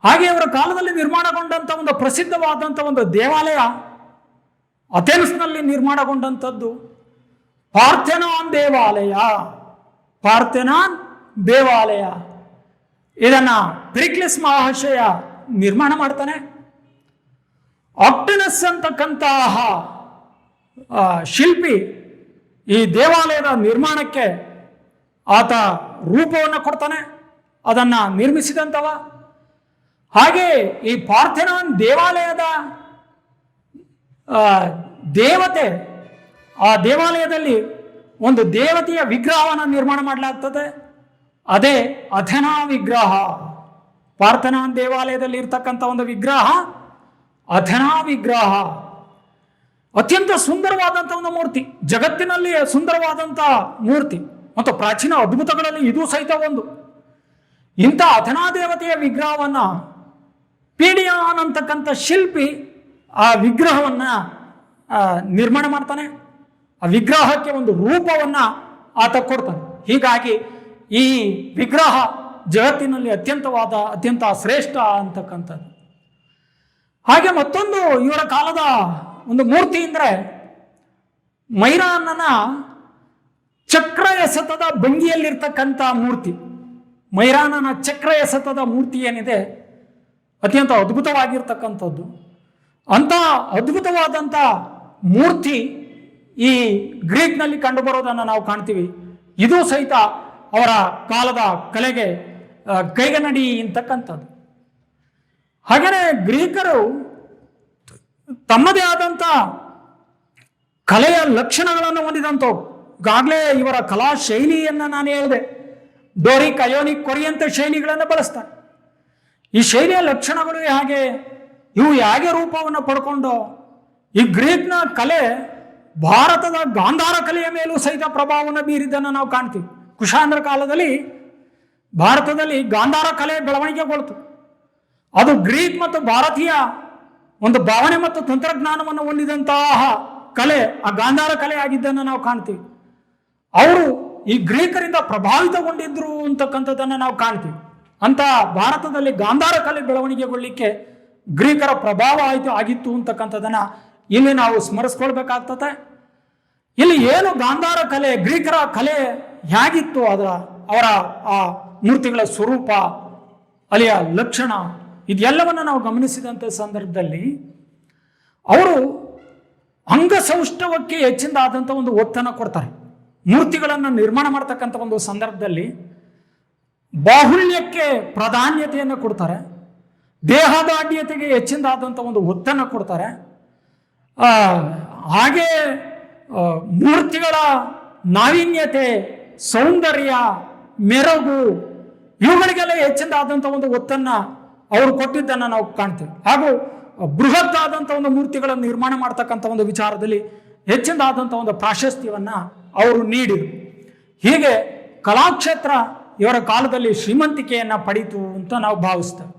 ಹಾಗೆ ಅವರ ಕಾಲದಲ್ಲಿ ನಿರ್ಮಾಣಗೊಂಡಂಥ ಒಂದು ಪ್ರಸಿದ್ಧವಾದಂಥ ಒಂದು ದೇವಾಲಯ ಅಥೆನ್ಸ್ನಲ್ಲಿ ನಿರ್ಮಾಣಗೊಂಡಂಥದ್ದು ಪಾರ್ಥೆನಾನ್ ದೇವಾಲಯ. ಪಾರ್ಥೆನಾನ್ ದೇವಾಲಯ ಇದನ್ನು ಪೆರಿಕ್ಲಿಸ್ ಮಹಾಶಯ ನಿರ್ಮಾಣ ಮಾಡ್ತಾನೆ. ಆಕ್ಟಿನಸ್ ಅಂತಕ್ಕಂತಹ ಶಿಲ್ಪಿ ಈ ದೇವಾಲಯದ ನಿರ್ಮಾಣಕ್ಕೆ ಆತ ರೂಪವನ್ನು ಕೊಡ್ತಾನೆ, ಅದನ್ನು ನಿರ್ಮಿಸಿದಂಥವ. ಹಾಗೆ ಈ ಪಾರ್ಥೆನಾನ್ ದೇವಾಲಯದ ದೇವತೆ, ಆ ದೇವಾಲಯದಲ್ಲಿ ಒಂದು ದೇವತೆಯ ವಿಗ್ರಹವನ್ನು ನಿರ್ಮಾಣ ಮಾಡಲಾಗ್ತದೆ. ಅದೇ ಅಥೆನಾ ವಿಗ್ರಹ. ಪಾರ್ಥೆನಾನ್ ದೇವಾಲಯದಲ್ಲಿ ಇರ್ತಕ್ಕಂಥ ಒಂದು ವಿಗ್ರಹ ಅಥೆನಾ ವಿಗ್ರಹ. ಅತ್ಯಂತ ಸುಂದರವಾದಂಥ ಒಂದು ಮೂರ್ತಿ, ಜಗತ್ತಿನಲ್ಲಿ ಸುಂದರವಾದಂಥ ಮೂರ್ತಿ ಮತ್ತು ಪ್ರಾಚೀನ ಅದ್ಭುತಗಳಲ್ಲಿ ಇದು ಸಹಿತ ಒಂದು. ಇಂಥ ಅಥೆನಾ ದೇವತೆಯ ವಿಗ್ರಹವನ್ನು ಪೀಡಿಯಾನ್ ಅಂತಕ್ಕಂಥ ಶಿಲ್ಪಿ ಆ ವಿಗ್ರಹವನ್ನು ನಿರ್ಮಾಣ ಮಾಡ್ತಾನೆ. ಆ ವಿಗ್ರಹಕ್ಕೆ ಒಂದು ರೂಪವನ್ನು ಆತ ಕೊಡ್ತಾನೆ. ಹೀಗಾಗಿ ಈ ವಿಗ್ರಹ ಜಗತ್ತಿನಲ್ಲಿ ಅತ್ಯಂತ ಶ್ರೇಷ್ಠ ಅಂತಕ್ಕಂಥದ್ದು. ಹಾಗೆ ಮತ್ತೊಂದು ಇವರ ಕಾಲದ ಒಂದು ಮೂರ್ತಿ ಅಂದರೆ ಮೈರಾನನ ಚಕ್ರ ಎಸೆತದ ಭಂಗಿಯಲ್ಲಿರ್ತಕ್ಕಂಥ ಮೂರ್ತಿ. ಮೈರಾನನ ಚಕ್ರ ಎಸೆತದ ಮೂರ್ತಿ ಏನಿದೆ ಅತ್ಯಂತ ಅದ್ಭುತವಾಗಿರ್ತಕ್ಕಂಥದ್ದು. ಅಂಥ ಅದ್ಭುತವಾದಂಥ ಮೂರ್ತಿ ಈ ಗ್ರೀಕ್ನಲ್ಲಿ ಕಂಡುಬರೋದನ್ನು ನಾವು ಕಾಣ್ತೀವಿ. ಇದು ಸಹಿತ ಅವರ ಕಾಲದ ಕಲೆಗೆ ಕೈಗನ್ನಡಿ ಅಂತಕ್ಕಂಥದ್ದು. ಹಾಗೆಯೇ ಗ್ರೀಕರು ತಮ್ಮದೇ ಆದಂಥ ಕಲೆಯ ಲಕ್ಷಣಗಳನ್ನು ಹೊಂದಿದಂಥವು. ಈಗಾಗಲೇ ಇವರ ಕಲಾ ಶೈಲಿಯನ್ನು ನಾನು ಹೇಳಿದೆ, ಡೋರಿಕ್, ಅಯೋನಿಕ್, ಕೊರಿಯಂತ ಶೈಲಿಗಳನ್ನು ಬಳಸ್ತಾರೆ. ಈ ಶೈಲಿಯ ಲಕ್ಷಣಗಳು ಇವು ಹೇಗೆ ರೂಪವನ್ನು ಪಡ್ಕೊಂಡು ಈ ಗ್ರೀಕ್ನ ಕಲೆ ಭಾರತದ ಗಾಂಧಾರ ಕಲೆಯ ಮೇಲೂ ಸಹಿತ ಪ್ರಭಾವವನ್ನು ಬೀರಿದ್ದನ್ನು ನಾವು ಕಾಣ್ತೀವಿ. ಕುಶಾಂದ್ರ ಕಾಲದಲ್ಲಿ ಭಾರತದಲ್ಲಿ ಗಾಂಧಾರ ಕಲೆ ಬೆಳವಣಿಗೆಗೊಳ್ತು. ಅದು ಗ್ರೀಕ್ ಮತ್ತು ಭಾರತೀಯ ಒಂದು ಭಾವನೆ ಮತ್ತು ತಂತ್ರಜ್ಞಾನವನ್ನು ಹೊಂದಿದಂತಹ ಕಲೆ, ಆ ಗಾಂಧಾರ ಕಲೆ ಆಗಿದ್ದನ್ನು ನಾವು ಕಾಣ್ತೀವಿ. ಅವರು ಈ ಗ್ರೀಕರಿಂದ ಪ್ರಭಾವಿತಗೊಂಡಿದ್ರು ಅಂತಕ್ಕಂಥದ್ದನ್ನು ನಾವು ಕಾಣ್ತೀವಿ. ಅಂತ ಭಾರತದಲ್ಲಿ ಗಾಂಧಾರ ಕಲೆ ಬೆಳವಣಿಗೆಗೊಳ್ಳಿಕ್ಕೆ ಗ್ರೀಕರ ಪ್ರಭಾವ ಆಗಿತ್ತು ಅಂತಕ್ಕಂಥದ್ದನ್ನು ಇಲ್ಲಿ ನಾವು ಸ್ಮರಿಸ್ಕೊಳ್ಬೇಕಾಗ್ತದೆ. ಇಲ್ಲಿ ಏನು ಗಾಂಧಾರ ಕಲೆ, ಗ್ರೀಕರ ಕಲೆ ಹೇಗಿತ್ತು, ಅವರ ಆ ಮೂರ್ತಿಗಳ ಸ್ವರೂಪ, ಅಲ್ಲಿಯ ಲಕ್ಷಣ, ಇದೆಲ್ಲವನ್ನು ನಾವು ಗಮನಿಸಿದಂಥ ಸಂದರ್ಭದಲ್ಲಿ ಅವರು ಅಂಗಸೌಷ್ಠವಕ್ಕೆ ಹೆಚ್ಚಿನದಾದಂಥ ಒಂದು ಒತ್ತನ್ನು ಕೊಡ್ತಾರೆ. ಮೂರ್ತಿಗಳನ್ನು ನಿರ್ಮಾಣ ಮಾಡ್ತಕ್ಕಂಥ ಒಂದು ಸಂದರ್ಭದಲ್ಲಿ ಬಾಹುಳ್ಯಕ್ಕೆ ಪ್ರಾಧಾನ್ಯತೆಯನ್ನು ಕೊಡ್ತಾರೆ, ದೇಹದಾಢ್ಯತೆಗೆ ಹೆಚ್ಚಿನದಾದಂಥ ಒಂದು ಒತ್ತನ್ನು ಕೊಡ್ತಾರೆ. ಹಾಗೆ ಮೂರ್ತಿಗಳ ನಾವೀನ್ಯತೆ, ಸೌಂದರ್ಯ, ಮೆರುಗು ಇವುಗಳಿಗೆಲ್ಲ ಹೆಚ್ಚಿನದಾದಂಥ ಒಂದು ಒತ್ತನ್ನು ಅವರು ಕೊಟ್ಟಿದ್ದನ್ನು ನಾವು ಕಾಣ್ತೇವೆ. ಹಾಗೂ ಬೃಹತ್ತಾದಂಥ ಒಂದು ಮೂರ್ತಿಗಳನ್ನು ನಿರ್ಮಾಣ ಮಾಡ್ತಕ್ಕಂಥ ಒಂದು ವಿಚಾರದಲ್ಲಿ ಹೆಚ್ಚಿನದಾದಂಥ ಒಂದು ಪ್ರಾಶಸ್ತ್ಯವನ್ನು ಅವರು ನೀಡಿದರು. ಹೀಗೆ ಕಲಾಕ್ಷೇತ್ರ ಇವರ ಕಾಲದಲ್ಲಿ ಶ್ರೀಮಂತಿಕೆಯನ್ನು ಪಡೀತು ಅಂತ ನಾವು ಭಾವಿಸ್ತೇವೆ.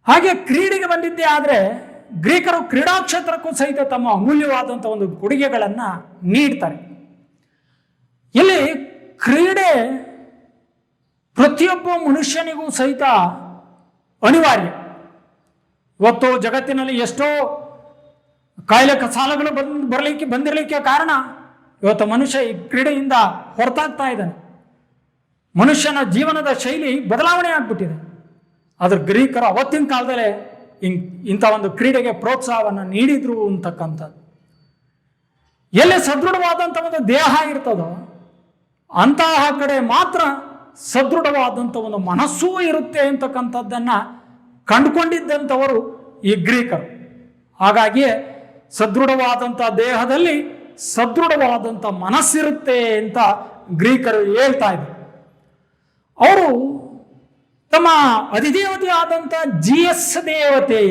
ಹಾಗೆ ಕ್ರೀಡೆಗೆ ಬಂದಿದ್ದೇ ಆದರೆ ಗ್ರೀಕರು ಕ್ರೀಡಾ ಕ್ಷೇತ್ರಕ್ಕೂ ಸಹಿತ ತಮ್ಮ ಅಮೂಲ್ಯವಾದಂಥ ಒಂದು ಕೊಡುಗೆಗಳನ್ನು ನೀಡ್ತಾರೆ. ಇಲ್ಲಿ ಕ್ರೀಡೆ ಪ್ರತಿಯೊಬ್ಬ ಮನುಷ್ಯನಿಗೂ ಸಹಿತ ಅನಿವಾರ್ಯ. ಇವತ್ತು ಜಗತ್ತಿನಲ್ಲಿ ಎಷ್ಟೋ ಕಾಯಿಲೆ ಕಸಾಲಗಳು ಬಂದಿರಲಿಕ್ಕೆ ಕಾರಣ ಇವತ್ತು ಮನುಷ್ಯ ಈ ಕ್ರೀಡೆಯಿಂದ ಹೊರತಾಗ್ತಾ ಇದ್ದಾನೆ. ಮನುಷ್ಯನ ಜೀವನದ ಶೈಲಿ ಬದಲಾವಣೆ ಆಗ್ಬಿಟ್ಟಿದೆ. ಆದ್ರೆ ಗ್ರೀಕರು ಅವತ್ತಿನ ಕಾಲದಲ್ಲೇ ಇಂಥ ಒಂದು ಕ್ರೀಡೆಗೆ ಪ್ರೋತ್ಸಾಹವನ್ನು ನೀಡಿದ್ರು ಅಂತಕ್ಕಂಥದ್ದು. ಎಲ್ಲಿ ಸದೃಢವಾದಂಥ ಒಂದು ದೇಹ ಇರ್ತದೋ ಅಂತಹ ಕಡೆ ಮಾತ್ರ ಸದೃಢವಾದಂಥ ಒಂದು ಮನಸ್ಸೂ ಇರುತ್ತೆ ಅಂತಕ್ಕಂಥದ್ದನ್ನ ಕಂಡುಕೊಂಡಿದ್ದಂಥವರು ಈ ಗ್ರೀಕರು. ಹಾಗಾಗಿಯೇ ಸದೃಢವಾದಂಥ ದೇಹದಲ್ಲಿ ಸದೃಢವಾದಂಥ ಮನಸ್ಸಿರುತ್ತೆ ಅಂತ ಗ್ರೀಕರು ಹೇಳ್ತಾ ಇದ್ರು. ಅವರು ತಮ್ಮ ಅಧಿದೇವತೆ ಆದಂಥ GS ದೇವತೆ,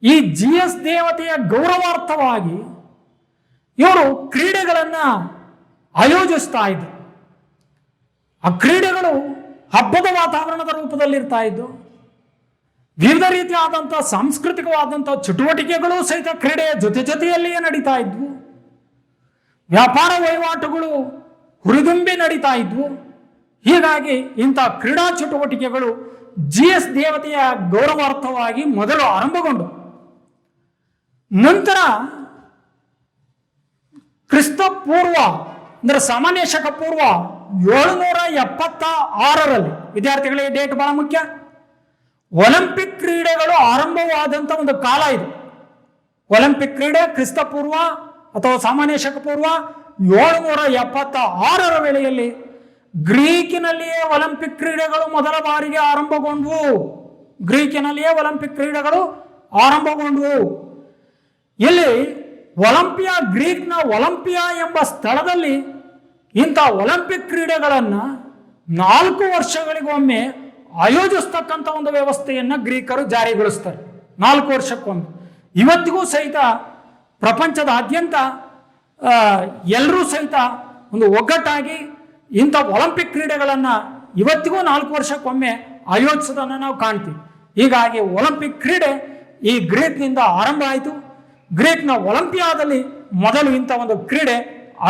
ಈ GS ದೇವತೆಯ ಗೌರವಾರ್ಥವಾಗಿ ಇವರು ಕ್ರೀಡೆಗಳನ್ನು ಆಯೋಜಿಸ್ತಾ ಇದ್ರು. ಆ ಕ್ರೀಡೆಗಳು ಹಬ್ಬದ ವಾತಾವರಣದ ರೂಪದಲ್ಲಿರ್ತಾ ಇದ್ದು, ವಿವಿಧ ರೀತಿಯಾದಂಥ ಸಾಂಸ್ಕೃತಿಕವಾದಂಥ ಚಟುವಟಿಕೆಗಳು ಸಹಿತ ಕ್ರೀಡೆಯ ಜೊತೆಯಲ್ಲಿಯೇ ನಡೀತಾ ಇದ್ವು. ವ್ಯಾಪಾರ ವಹಿವಾಟುಗಳು ಹುರಿದುಂಬಿ ನಡೀತಾ ಇದ್ವು. ಹೀಗಾಗಿ ಇಂಥ ಕ್ರೀಡಾ ಚಟುವಟಿಕೆಗಳು GS ದೇವತೆಯ ಗೌರವಾರ್ಥವಾಗಿ ಮೊದಲು ಆರಂಭಗೊಂಡು, ನಂತರ ಕ್ರಿಸ್ತ ಪೂರ್ವ ಅಂದ್ರೆ ಸಾಮಾನ್ಯ ಶಕ ಪೂರ್ವ 776ರಲ್ಲಿ, ವಿದ್ಯಾರ್ಥಿಗಳಿಗೆ ಡೇಟ್ ಬಹಳ ಮುಖ್ಯ, ಒಲಿಂಪಿಕ್ ಕ್ರೀಡೆಗಳು ಆರಂಭವಾದಂಥ ಒಂದು ಕಾಲ ಇದು. ಒಲಿಂಪಿಕ್ ಕ್ರೀಡೆ ಕ್ರಿಸ್ತ ಪೂರ್ವ ಅಥವಾ ಸಾಮಾನ್ಯ ಶಕ ಪೂರ್ವ 776ರ ವೇಳೆಯಲ್ಲಿ ಗ್ರೀಕಿನಲ್ಲಿಯೇ ಒಲಿಂಪಿಕ್ ಕ್ರೀಡೆಗಳು ಮೊದಲ ಬಾರಿಗೆ ಆರಂಭಗೊಂಡವು. ಇಲ್ಲಿ ಒಲಿಂಪಿಯಾ, ಗ್ರೀಕ್ನ ಒಲಿಂಪಿಯಾ ಎಂಬ ಸ್ಥಳದಲ್ಲಿ ಇಂಥ ಒಲಿಂಪಿಕ್ ಕ್ರೀಡೆಗಳನ್ನು 4 ವರ್ಷಗಳಿಗೊಮ್ಮೆ ಆಯೋಜಿಸ್ತಕ್ಕಂಥ ಒಂದು ವ್ಯವಸ್ಥೆಯನ್ನು ಗ್ರೀಕರು ಜಾರಿಗೊಳಿಸ್ತಾರೆ. 4 ವರ್ಷಕ್ಕೊಮ್ಮೆ. ಇವತ್ತಿಗೂ ಸಹಿತ ಪ್ರಪಂಚದಾದ್ಯಂತ ಎಲ್ಲರೂ ಸಹಿತ ಒಂದು ಒಗ್ಗಟ್ಟಾಗಿ ಇಂಥ ಒಲಿಂಪಿಕ್ ಕ್ರೀಡೆಗಳನ್ನು ಇವತ್ತಿಗೂ 4 ವರ್ಷಕ್ಕೊಮ್ಮೆ ಆಯೋಜಿಸೋದನ್ನು ನಾವು ಕಾಣ್ತೀವಿ. ಹೀಗಾಗಿ ಒಲಿಂಪಿಕ್ ಕ್ರೀಡೆ ಈ ಗ್ರೀಕ್ನಿಂದ ಆರಂಭ ಆಯಿತು. ಗ್ರೀಕ್ನ ಒಲಿಂಪಿಯಾದಲ್ಲಿ ಮೊದಲು ಇಂಥ ಒಂದು ಕ್ರೀಡೆ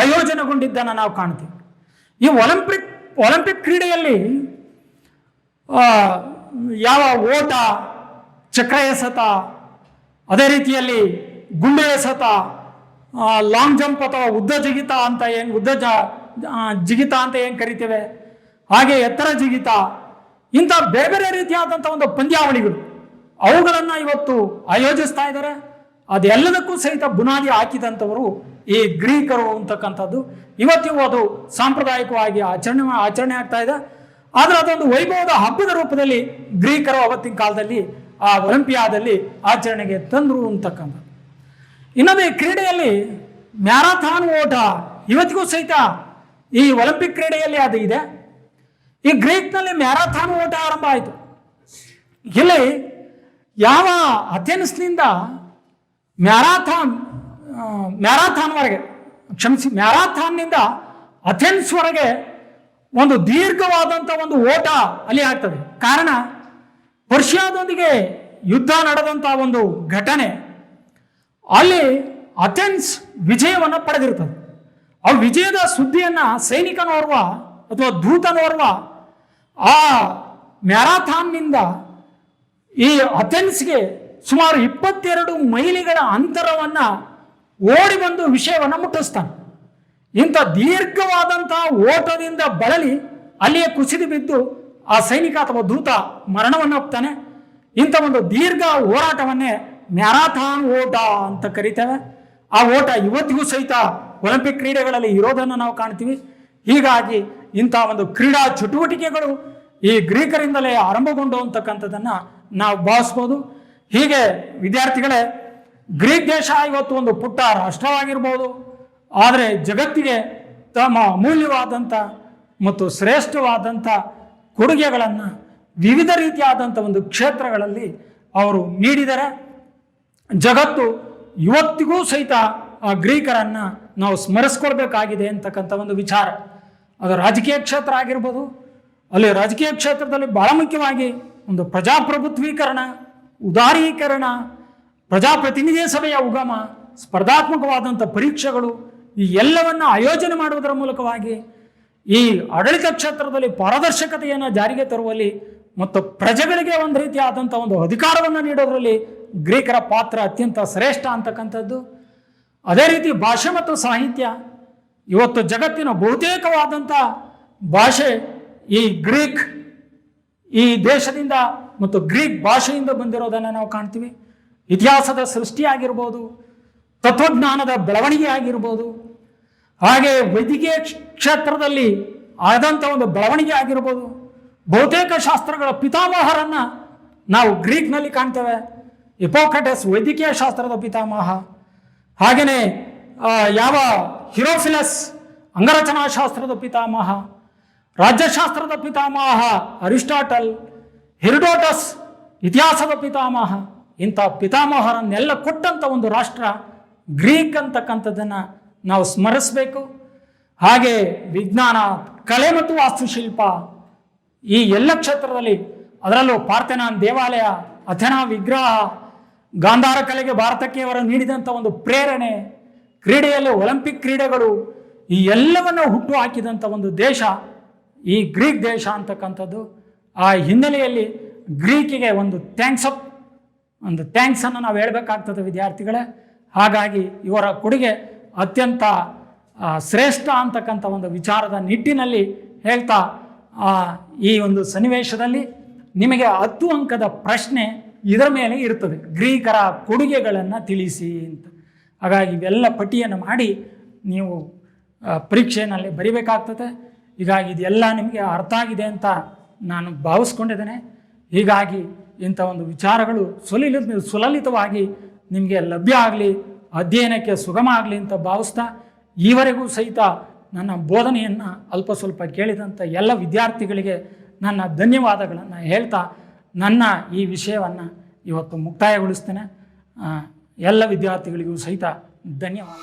ಆಯೋಜನೆಗೊಂಡಿದ್ದನ್ನು ನಾವು ಕಾಣ್ತೀವಿ. ಈ ಒಲಿಂಪಿಕ್ ಕ್ರೀಡೆಯಲ್ಲಿ ಯಾವ ಓಟ, ಚಕ್ರ ಎಸೆತ, ಅದೇ ರೀತಿಯಲ್ಲಿ ಗುಂಡು ಎಸೆತ, ಲಾಂಗ್ ಜಂಪ್ ಅಥವಾ ಉದ್ದ ಜಿಗಿತ ಅಂತ ಜಿಗಿತ ಅಂತ ಏನು ಕರಿತೇವೆ, ಹಾಗೆ ಎತ್ತರ ಜಿಗಿತ, ಇಂಥ ಬೇರೆ ಬೇರೆ ರೀತಿಯಾದಂಥ ಒಂದು ಪಂದ್ಯಾವಳಿಗಳು ಅವುಗಳನ್ನು ಇವತ್ತು ಆಯೋಜಿಸ್ತಾ ಇದ್ದಾರೆ. ಅದೆಲ್ಲದಕ್ಕೂ ಸಹಿತ ಬುನಾದಿ ಹಾಕಿದಂಥವರು ಈ ಗ್ರೀಕರು ಅಂತಕ್ಕಂಥದ್ದು. ಇವತ್ತಿಗೂ ಅದು ಸಾಂಪ್ರದಾಯಿಕವಾಗಿ ಆಚರಣೆ ಆಗ್ತಾ ಇದೆ. ಆದರೆ ಅದೊಂದು ವೈಭವದ ಹಬ್ಬದ ರೂಪದಲ್ಲಿ ಗ್ರೀಕರು ಅವತ್ತಿನ ಕಾಲದಲ್ಲಿ ಆ ಒಲಿಂಪಿಯಾದಲ್ಲಿ ಆಚರಣೆಗೆ ತಂದರು ಅಂತಕ್ಕಂಥದ್ದು. ಇನ್ನೊಂದು ಈ ಕ್ರೀಡೆಯಲ್ಲಿ ಮ್ಯಾರಥಾನ್ ಓಟ ಇವತ್ತಿಗೂ ಸಹಿತ ಈ ಒಲಿಂಪಿಕ್ ಕ್ರೀಡೆಯಲ್ಲಿ ಅದು ಇದೆ. ಈ ಗ್ರೀಕ್ನಲ್ಲಿ ಮ್ಯಾರಥಾನ್ ಓಟ ಆರಂಭ ಆಯಿತು. ಇಲ್ಲಿ ಯಾವ ಅಥೆನ್ಸ್ನಿಂದ ಮ್ಯಾರಥಾನ್ನಿಂದ ಅಥೆನ್ಸ್ವರೆಗೆ ಒಂದು ದೀರ್ಘವಾದಂಥ ಒಂದು ಓಟ ಅಲ್ಲಿ ಆಗ್ತದೆ. ಕಾರಣ ಪರ್ಷಿಯಾದೊಂದಿಗೆ ಯುದ್ಧ ನಡೆದಂಥ ಒಂದು ಘಟನೆ, ಅಲ್ಲಿ ಅಥೆನ್ಸ್ ವಿಜಯವನ್ನು ಪಡೆದಿರ್ತದೆ. ಆ ವಿಜಯದ ಸುದ್ದಿಯನ್ನು ಸೈನಿಕನೋರ್ವ ಅಥವಾ ದೂತನೋರ್ವ ಆ ಮ್ಯಾರಥಾನ್ನಿಂದ ಈ ಅಥೆನ್ಸ್ಗೆ ಸುಮಾರು 22 ಮೈಲಿಗಳ ಅಂತರವನ್ನು ಓಡಿ ಬಂದು ವಿಷಯವನ್ನು ಮುಟ್ಟಿಸ್ತಾನೆ. ಇಂಥ ದೀರ್ಘವಾದಂಥ ಓಟದಿಂದ ಬಳಲಿ ಅಲ್ಲಿಯೇ ಕುಸಿದು ಬಿದ್ದು ಆ ಸೈನಿಕ ಅಥವಾ ದೂತ ಮರಣವನ್ನು ಒಪ್ತಾನೆ. ಇಂಥ ಒಂದು ದೀರ್ಘ ಹೋರಾಟವನ್ನೇ ಮ್ಯಾರಥಾನ್ ಓಟ ಅಂತ ಕರಿತೇವೆ. ಆ ಓಟ ಇವತ್ತಿಗೂ ಸಹಿತ ಒಲಿಂಪಿಕ್ ಕ್ರೀಡೆಗಳಲ್ಲಿ ಇರೋದನ್ನು ನಾವು ಕಾಣ್ತೀವಿ. ಹೀಗಾಗಿ ಇಂಥ ಒಂದು ಕ್ರೀಡಾ ಚಟುವಟಿಕೆಗಳು ಈ ಗ್ರೀಕರಿಂದಲೇ ಆರಂಭಗೊಂಡು ಅಂತಕ್ಕಂಥದ್ದನ್ನು ನಾವು ಭಾವಿಸ್ಬೋದು. ಹೀಗೆ ವಿದ್ಯಾರ್ಥಿಗಳೇ, ಗ್ರೀಕ್ ದೇಶ ಇವತ್ತು ಒಂದು ಪುಟ್ಟ ರಾಷ್ಟ್ರವಾಗಿರ್ಬೋದು, ಆದರೆ ಜಗತ್ತಿಗೆ ತಮ್ಮ ಅಮೂಲ್ಯವಾದಂಥ ಮತ್ತು ಶ್ರೇಷ್ಠವಾದಂಥ ಕೊಡುಗೆಗಳನ್ನು ವಿವಿಧ ರೀತಿಯಾದಂಥ ಒಂದು ಕ್ಷೇತ್ರಗಳಲ್ಲಿ ಅವರು ನೀಡಿದರೆ ಜಗತ್ತು ಇವತ್ತಿಗೂ ಸಹಿತ ಆ ಗ್ರೀಕರನ್ನು ನಾವು ಸ್ಮರಿಸ್ಕೊಳ್ಬೇಕಾಗಿದೆ ಅಂತಕ್ಕಂಥ ಒಂದು ವಿಚಾರ. ಅದು ರಾಜಕೀಯ ಕ್ಷೇತ್ರ ಆಗಿರ್ಬೋದು. ಅಲ್ಲಿ ರಾಜಕೀಯ ಕ್ಷೇತ್ರದಲ್ಲಿ ಬಹಳ ಮುಖ್ಯವಾಗಿ ಒಂದು ಪ್ರಜಾಪ್ರಭುತ್ವೀಕರಣ, ಉದಾರೀಕರಣ, ಪ್ರಜಾಪ್ರತಿನಿಧಿ ಸಭೆಯ ಉಗಮ, ಸ್ಪರ್ಧಾತ್ಮಕವಾದಂಥ ಪರೀಕ್ಷೆಗಳು, ಈ ಎಲ್ಲವನ್ನು ಆಯೋಜನೆ ಮಾಡುವುದರ ಮೂಲಕವಾಗಿ ಈ ಆಡಳಿತ ಕ್ಷೇತ್ರದಲ್ಲಿ ಪಾರದರ್ಶಕತೆಯನ್ನು ಜಾರಿಗೆ ತರುವಲ್ಲಿ ಮತ್ತು ಪ್ರಜೆಗಳಿಗೆ ಒಂದು ರೀತಿಯಾದಂಥ ಒಂದು ಅಧಿಕಾರವನ್ನು ನೀಡೋದರಲ್ಲಿ ಗ್ರೀಕರ ಪಾತ್ರ ಅತ್ಯಂತ ಶ್ರೇಷ್ಠ ಅಂತಕ್ಕಂಥದ್ದು. ಅದೇ ರೀತಿ ಭಾಷೆ ಮತ್ತು ಸಾಹಿತ್ಯ, ಇವತ್ತು ಜಗತ್ತಿನ ಬಹುತೇಕವಾದಂಥ ಭಾಷೆ ಈ ಗ್ರೀಕ್ ಈ ದೇಶದಿಂದ ಮತ್ತು ಗ್ರೀಕ್ ಭಾಷೆಯಿಂದ ಬಂದಿರೋದನ್ನು ನಾವು ಕಾಣ್ತೀವಿ. ಇತಿಹಾಸದ ಸೃಷ್ಟಿಯಾಗಿರ್ಬೋದು, ತತ್ವಜ್ಞಾನದ ಬೆಳವಣಿಗೆ ಆಗಿರ್ಬೋದು, ಹಾಗೆ ವೈದ್ಯಕೀಯ ಕ್ಷೇತ್ರದಲ್ಲಿ ಆದಂಥ ಒಂದು ಬೆಳವಣಿಗೆ ಆಗಿರ್ಬೋದು. ಬಹುತೇಕ ಶಾಸ್ತ್ರಗಳ ಪಿತಾಮಹರನ್ನು ನಾವು ಗ್ರೀಕ್ನಲ್ಲಿ ಕಾಣ್ತೇವೆ. ಹಿಪೋಕ್ರಟಸ್ ವೈದ್ಯಕೀಯ ಶಾಸ್ತ್ರದ ಪಿತಾಮಹ. ಹಾಗೆಯೇ ಯಾವ ಹಿರೋಫಿಲಸ್ ಅಂಗರಚನಾಶಾಸ್ತ್ರದ ಪಿತಾಮಹ, ರಾಜ್ಯಶಾಸ್ತ್ರದ ಪಿತಾಮಹ ಅರಿಸ್ಟಾಟಲ್, ಹೆರೋಡೋಟಸ್ ಇತಿಹಾಸದ ಪಿತಾಮಹ. ಇಂಥ ಪಿತಾಮಹರನ್ನೆಲ್ಲ ಕೊಟ್ಟಂಥ ಒಂದು ರಾಷ್ಟ್ರ ಗ್ರೀಕ್ ಅಂತಕ್ಕಂಥದ್ದನ್ನು ನಾವು ಸ್ಮರಿಸಬೇಕು. ಹಾಗೆ ವಿಜ್ಞಾನ, ಕಲೆ ಮತ್ತು ವಾಸ್ತುಶಿಲ್ಪ ಈ ಎಲ್ಲ ಕ್ಷೇತ್ರದಲ್ಲಿ, ಅದರಲ್ಲೂ ಪಾರ್ಥೆನಾನ್ ದೇವಾಲಯ, ಅಥೆನಾ ವಿಗ್ರಹ, ಗಾಂಧಾರ ಕಲೆಗೆ ಭಾರತಕ್ಕೆ ಅವರು ನೀಡಿದಂಥ ಒಂದು ಪ್ರೇರಣೆ, ಕ್ರೀಡೆಯಲ್ಲಿ ಒಲಿಂಪಿಕ್ ಕ್ರೀಡೆಗಳು, ಈ ಎಲ್ಲವನ್ನು ಹುಟ್ಟು ಹಾಕಿದಂಥ ಒಂದು ದೇಶ ಈ ಗ್ರೀಕ್ ದೇಶ ಅಂತಕ್ಕಂಥದ್ದು. ಆ ಹಿನ್ನೆಲೆಯಲ್ಲಿ ಗ್ರೀಕಿಗೆ ಒಂದು ಥ್ಯಾಂಕ್ಸನ್ನು ನಾವು ಹೇಳಬೇಕಾಗ್ತದೆ ವಿದ್ಯಾರ್ಥಿಗಳೇ. ಹಾಗಾಗಿ ಇವರ ಕೊಡುಗೆ ಅತ್ಯಂತ ಶ್ರೇಷ್ಠ ಅಂತಕ್ಕಂಥ ಒಂದು ವಿಚಾರದ ನಿಟ್ಟಿನಲ್ಲಿ ಹೇಳ್ತಾ, ಈ ಒಂದು ಸನ್ನಿವೇಶದಲ್ಲಿ ನಿಮಗೆ 10 ಅಂಕದ ಪ್ರಶ್ನೆ ಇದರ ಮೇಲೆ ಇರ್ತದೆ, ಗ್ರೀಕರ ಕೊಡುಗೆಗಳನ್ನು ತಿಳಿಸಿ ಅಂತ. ಹಾಗಾಗಿ ಇವೆಲ್ಲ ಪಟ್ಟಿಯನ್ನು ಮಾಡಿ ನೀವು ಪರೀಕ್ಷೆಯಲ್ಲಿ ಬರಿಬೇಕಾಗ್ತದೆ. ಹೀಗಾಗಿ ಇದೆಲ್ಲ ನಿಮಗೆ ಅರ್ಥ ಆಗಿದೆ ಅಂತ ನಾನು ಭಾವಿಸ್ಕೊಂಡಿದ್ದೇನೆ. ಹೀಗಾಗಿ ಇಂಥ ಒಂದು ವಿಚಾರಗಳು ಸುಲಲಿತವಾಗಿ ನಿಮಗೆ ಲಭ್ಯ ಆಗಲಿ, ಅಧ್ಯಯನಕ್ಕೆ ಸುಗಮ ಆಗಲಿ ಅಂತ ಭಾವಿಸ್ತಾ, ಈವರೆಗೂ ಸಹಿತ ನನ್ನ ಬೋಧನೆಯನ್ನು ಅಲ್ಪ ಸ್ವಲ್ಪ ಕೇಳಿದಂಥ ಎಲ್ಲ ವಿದ್ಯಾರ್ಥಿಗಳಿಗೆ ನನ್ನ ಧನ್ಯವಾದಗಳನ್ನು ಹೇಳ್ತಾ ನನ್ನ ಈ ವಿಷಯವನ್ನು ಇವತ್ತು ಮುಕ್ತಾಯಗೊಳಿಸ್ತೇನೆ. ಎಲ್ಲ ವಿದ್ಯಾರ್ಥಿಗಳಿಗೂ ಸಹಿತ ಧನ್ಯವಾದ.